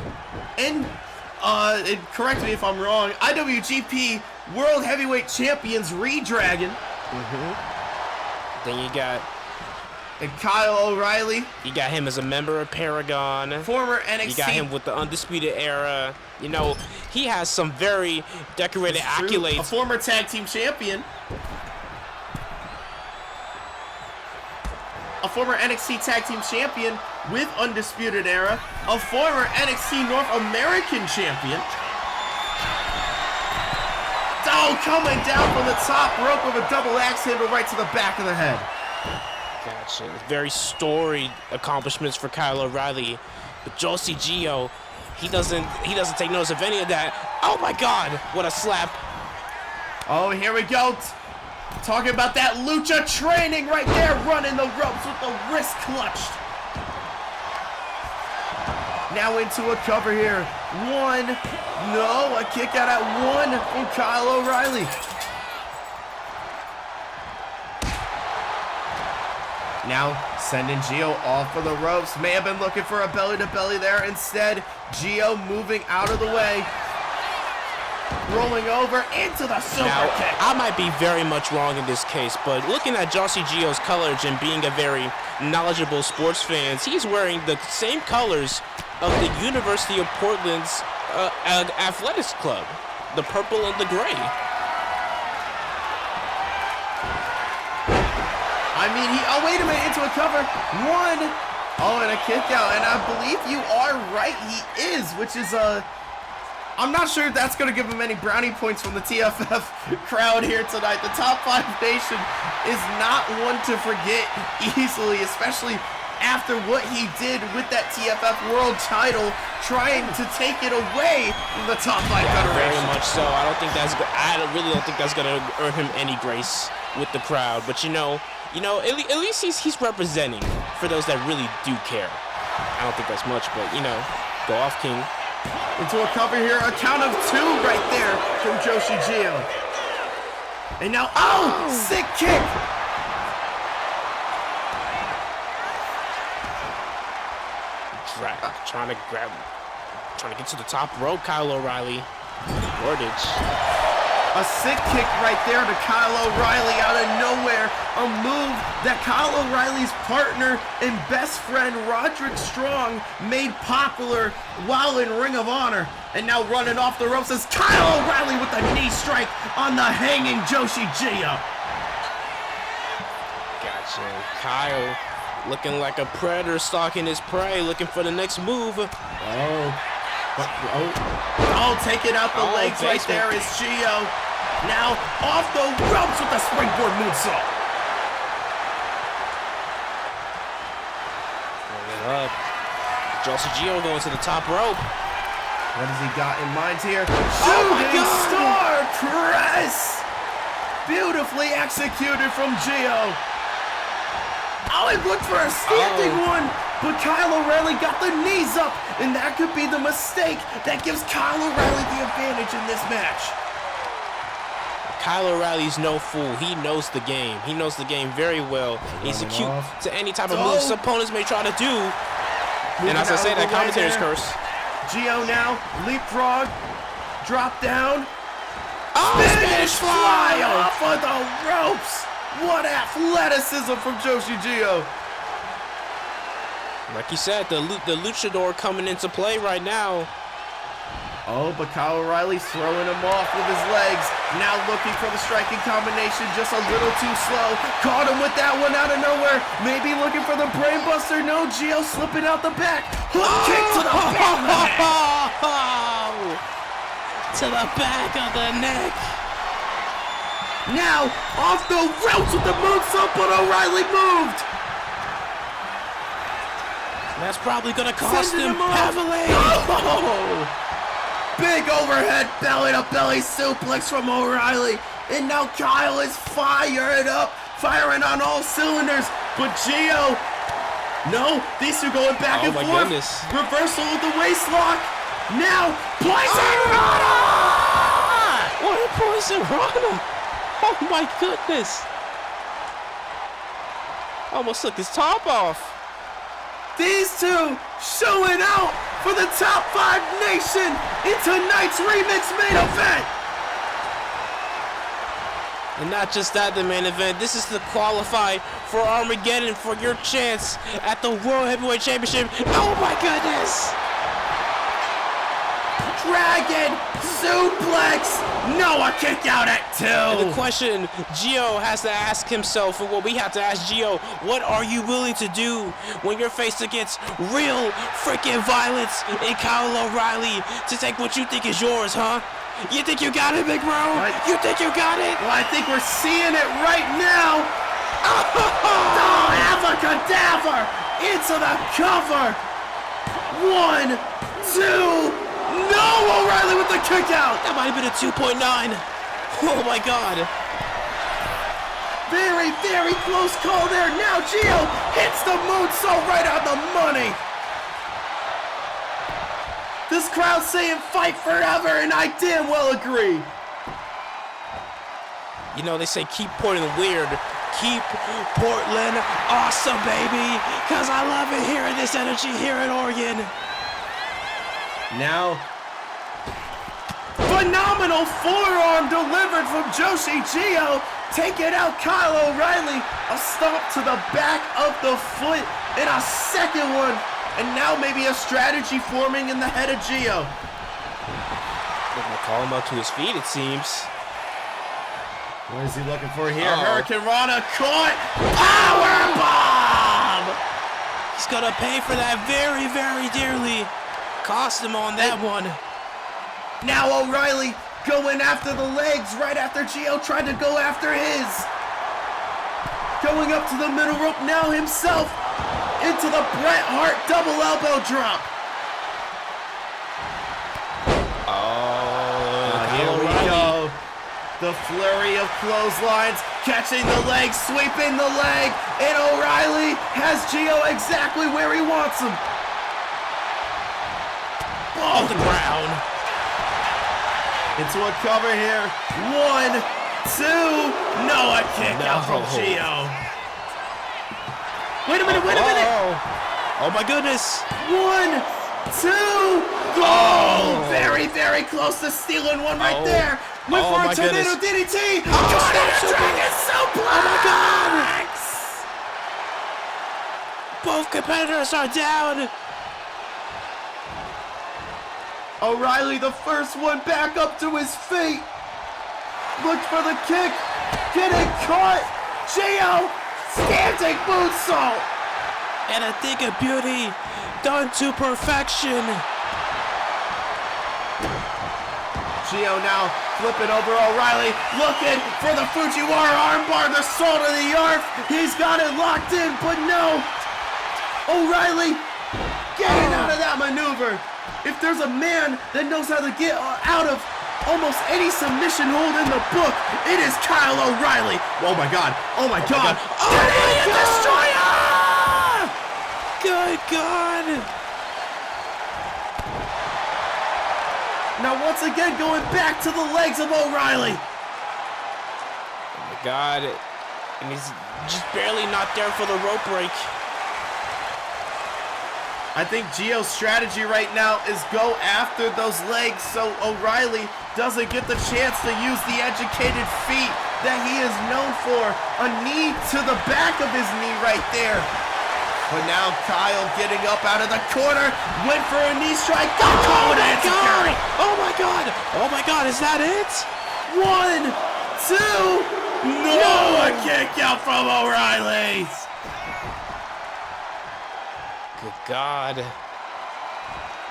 correct me if I'm wrong, IWGP World Heavyweight Champions Redragon. Then you got and Kyle O'Reilly. You got him as a member of Paragon. Former NXT. You got him with the Undisputed Era. You know, he has some very decorated accolades. A former tag team champion. A former NXT tag team champion with Undisputed Era. A former NXT North American champion. Oh, coming down from the top rope with a double axe handle right to the back of the head. Gotcha. Very storied accomplishments for Kyle O'Reilly, but Joshigio, he doesn't take notice of any of that. Oh my God! What a slap! Oh, here we go. Talking about that lucha training right there, running the ropes with the wrist clutched. Now into a cover here. One, no, a kick out at one from Kyle O'Reilly. Now sending Gio off of the ropes. May have been looking for a belly-to-belly there. Instead, Gio moving out of the way. Rolling over into the super kick. I might be very much wrong in this case, but looking at Joshigio's colors and being a very knowledgeable sports fan, he's wearing the same colors of the University of Portland's athletics club. The purple and the gray. I mean, oh, wait a minute, into a cover. One. Oh, and a kick out. And I believe you are right, he is, which is I'm not sure if that's going to give him any brownie points from the TFF crowd here tonight. The Top 5 Nation is not one to forget easily, especially after what he did with that TFF World title, trying to take it away from the Top 5 Federation. Very much so. I really don't think that's going to earn him any grace with the crowd. But you know, at least he's representing for those that really do care. I don't think that's much, but you know, go off, King. Into a cover here, a count of 2 right there from Joshigio. And now, oh, sick kick. Trying to get to the top rope, Kyle O'Reilly. Wordage. A sick kick right there to Kyle O'Reilly out of nowhere. A move that Kyle O'Reilly's partner and best friend Roderick Strong made popular while in Ring of Honor. And now running off the ropes is Kyle O'Reilly with a knee strike on the hanging Joshigio. Gotcha. Kyle looking like a predator stalking his prey, looking for the next move. Taking out the legs right there is Gio. Now off the ropes with the springboard moonsault. Up. Joshigio going to the top rope. What has he got in mind here? Shooting star press! Beautifully executed from Gio. Oh, he looked for a standing one, but Kyle O'Reilly got the knees up, and that could be the mistake that gives Kyle O'Reilly the advantage in this match. Kyle O'Reilly's no fool. He knows the game. He knows the game very well. He's acute to any type of moves opponents may try to do. And as I say, that commentator's curse. Gio now, leapfrog, drop down. Spanish fly off of the ropes. What athleticism from Joshigio. Like you said, the luchador coming into play right now. Oh, but Kyle O'Reilly's throwing him off with his legs. Now looking for the striking combination, just a little too slow. Caught him with that one out of nowhere. Maybe looking for the brainbuster. No, Gio slipping out the back. Hook kick to the back of the neck. To the back of the neck. Now, off the ropes with the moonsault, but O'Reilly moved. That's probably going to cost him heavily. Oh! Big overhead belly-to-belly suplex from O'Reilly. And now Kyle is firing on all cylinders. But Gio, no, these two going back and forth. Goodness. Reversal of the waist lock. Now, Poison Rana! What a Poison Rana! Oh my goodness. Almost took his top off. These two showing out for the top 5 nation in tonight's Wremix main event. And not just that, the main event. This is to qualify for Armageddon for your chance at the World Heavyweight Championship. Oh my goodness! Dragon suplex. Noah kick out at 2. And the question Gio has to ask himself, and what we have to ask Gio, what are you willing to do when you're faced against real freaking violence in Kyle O'Reilly to take what you think is yours, huh? You think you got it, big bro? You think you got it? Well, I think we're seeing it right now. Oh, Avacadaver into the cover. 1, 2. No, O'Reilly with the kick out. That might have been a 2.9. Oh my God. Very, very close call there. Now Gio hits the moonsault right on the money. This crowd saying fight forever, and I damn well agree. You know, they say keep Portland weird. Keep Portland awesome, baby. Because I love it hearing this energy here in Oregon. Now, phenomenal forearm delivered from Joshigio, taking out Kyle O'Reilly. A stomp to the back of the foot, and a second one. And now maybe a strategy forming in the head of Gio. They're gonna call him up to his feet, it seems. What is he looking for here? Hurricane Rana caught. Powerbomb! He's gonna pay for that very, very dearly. Cost him on that one. Now O'Reilly going after the legs right after Gio tried to go after his. Going up to the middle rope now himself into the Bret Hart double elbow drop. Here we go. The flurry of clotheslines, catching the leg, sweeping the leg, and O'Reilly has Gio exactly where he wants him. Off the ground. Into a cover here. 1, 2. No, a kick out from Gio. Wait a minute, wait a minute. Oh my goodness. 1, 2. Oh, very, very close to stealing one right there. Went for a tornado DDT. Tornado Dragon suplex. Oh my God. Both competitors are down. O'Reilly, the first one, back up to his feet. Look for the kick. Getting caught. Gio, standing moonsault. And a thing of beauty done to perfection. Gio now flipping over O'Reilly, looking for the Fujiwara armbar, the salt of the earth. He's got it locked in, but no. O'Reilly getting out of that maneuver. If there's a man that knows how to get out of almost any submission hold in the book, it is Kyle O'Reilly. Oh my God. Oh my God. Oh my God. Destroyer! Good God. Now once again going back to the legs of O'Reilly. Oh my God. And he's just barely not there for the rope break. I think Gio's strategy right now is go after those legs so O'Reilly doesn't get the chance to use the educated feet that he is known for. A knee to the back of his knee right there. But now Kyle getting up out of the corner, went for a knee strike. Oh my God! Oh my God! Oh my God, is that it? 1, 2, no! A kick out from O'Reilly. Good God.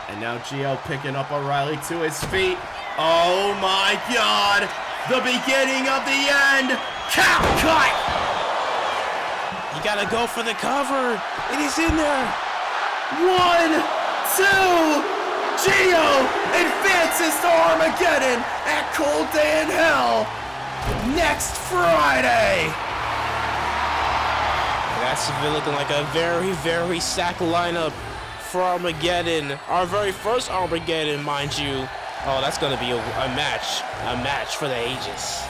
And now Gio picking up O'Reilly to his feet. Oh my God! The beginning of the end! Cap cut! You gotta go for the cover. And he's in there. 1, 2, Gio advances to Armageddon at Cold Day in Hell next Friday. That's looking like a very, very stacked lineup for Armageddon. Our very first Armageddon, mind you. Oh, that's gonna be a match for the ages.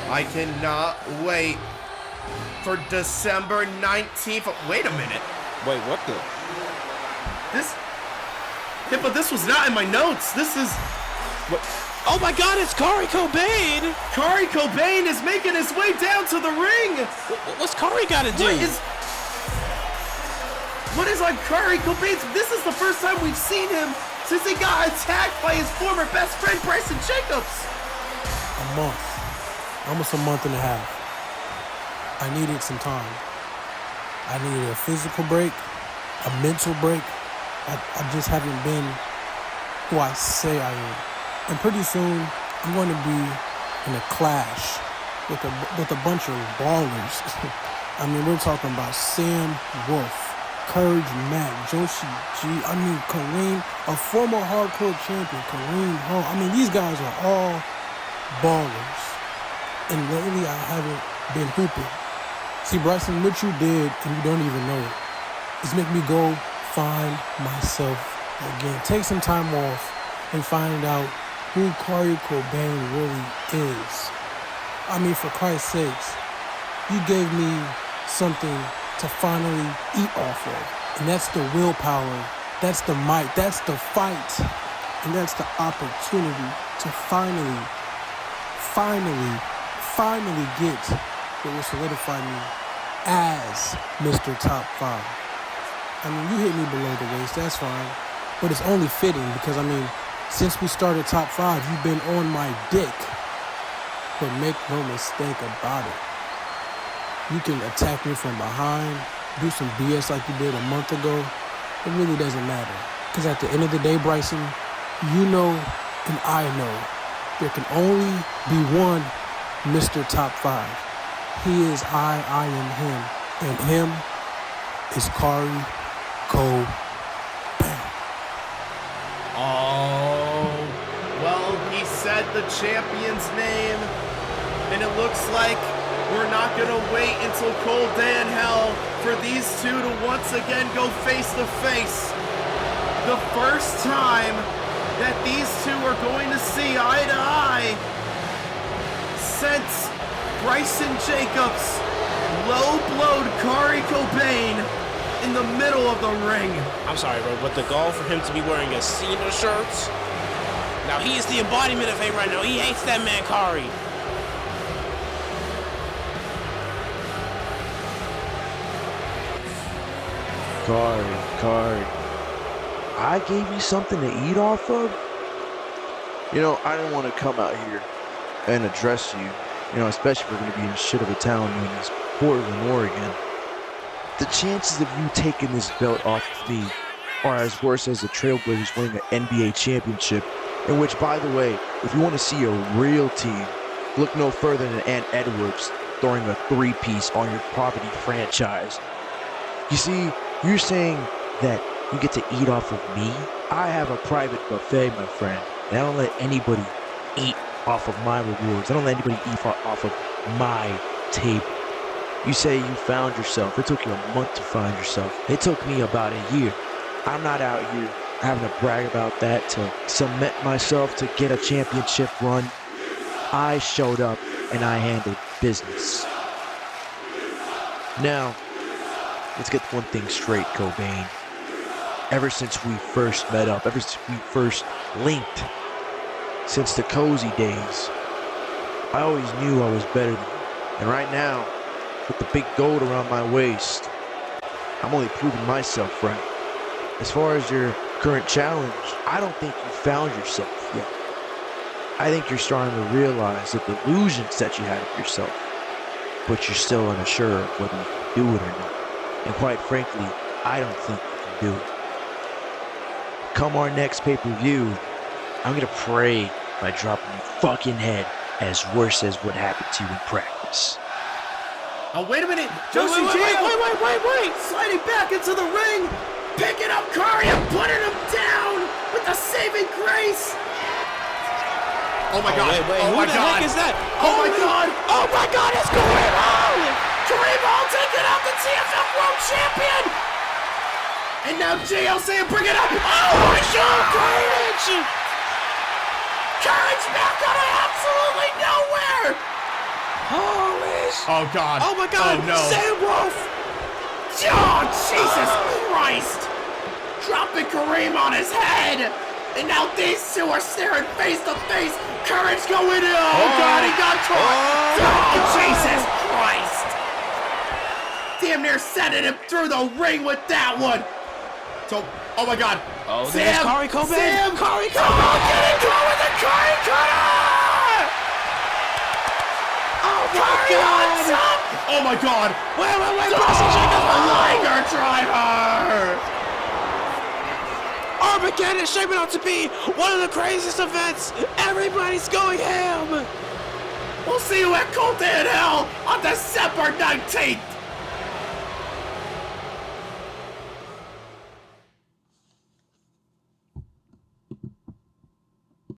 I cannot wait for December 19th. Wait a minute. Wait, what the? This was not in my notes. This is... What? Oh my God, it's Kari Cobain! Kari Cobain is making his way down to the ring! What's Kari gotta do? What is on Kari Cobain's... This is the first time we've seen him since he got attacked by his former best friend, Bryson Jacobs! A month. Almost a month and a half. I needed some time. I needed a physical break, a mental break. I just haven't been who I say I am. And pretty soon, I'm going to be in a clash with a bunch of ballers. I mean, we're talking about Sam Wolf, Courage Mack, Joshigio, Kareem, a former hardcore champion, Kareem Hall. I mean, these guys are all ballers. And lately, I haven't been hooping. See, Bryson, what you did, and you don't even know it, is make me go find myself again. Take some time off and find out who Kari Cobain really is. I mean, for Christ's sakes, you gave me something to finally eat off of. And that's the willpower, that's the might, that's the fight, and that's the opportunity to finally get what will solidify me as Mr. Top 5. I mean, you hit me below the waist, that's fine. But it's only fitting because, I mean, since we started Top 5, you've been on my dick. But make no mistake about it. You can attack me from behind, do some BS like you did a month ago. It really doesn't matter. Because at the end of the day, Bryson, you know and I know there can only be one Mr. Top 5. He is I am him. And him is Kari Cobain. Oh, well, he said the champion's name, and it looks like we're not going to wait until Cold Day in Hell for these two to once again go face to face. The first time that these two are going to see eye to eye since Bryson Jacobs low-blowed Kari Cobain in the middle of the ring. I'm sorry, bro, but the goal for him to be wearing a Cena shirt. Now he is the embodiment of hate right now. He hates that man, Kari. Kari, I gave you something to eat off of? You know, I didn't want to come out here and address you, especially if we're going to be in shit of a town known as Portland, Oregon. The chances of you taking this belt off of me are as worse as the Trailblazers winning an NBA championship, in which, by the way, if you want to see a real team, look no further than Ant Edwards throwing a three-piece on your poverty franchise. You see, you're saying that you get to eat off of me? I have a private buffet, my friend, and I don't let anybody eat off of my rewards. I don't let anybody eat off of my table. You say you found yourself. It took you a month to find yourself. It took me about a year. I'm not out here having to brag about that to cement myself to get a championship run. I showed up and I handled business. Now, let's get one thing straight, Cobain. Ever since we first met up, ever since we first linked, since the cozy days, I always knew I was better than you. And right now, with the big gold around my waist, I'm only proving myself right. As far as your current challenge, I don't think you found yourself yet. I think you're starting to realize the delusions that you had of yourself, but you're still unsure of whether you can do it or not. And quite frankly, I don't think you can do it. Come our next pay-per-view, I'm gonna pray by dropping your fucking head as worse as what happened to you in practice. Oh, wait a minute! Joshigio! Wait! Sliding back into the ring! Picking up Curry and putting him down with the saving grace! Oh my god! Who the heck is that? Oh my god! Oh my god, it's Kareem Hall! Kareem Hall taking out the TFF World Champion! And now JL saying bring it up! Oh my god! Courage! Courage back out of absolutely nowhere! Oh god! Oh my god! Oh no! Sam Wolf! Oh Jesus Christ! Dropping Kareem on his head! And now these two are staring face to face! Courage going in! Oh god, he got caught! Oh Jesus Christ! Damn near sending him through the ring with that one! So, oh my god! Oh, Sam! there's Kari Cobain! Sam! Kari Come on, get it! Go with the Kari Cutter! Oh my god! Oh my god! Wait! Liger driver! Armageddon is shaping up to be one of the craziest events! Everybody's going ham! We'll see you at Cult in Hell on December 19th!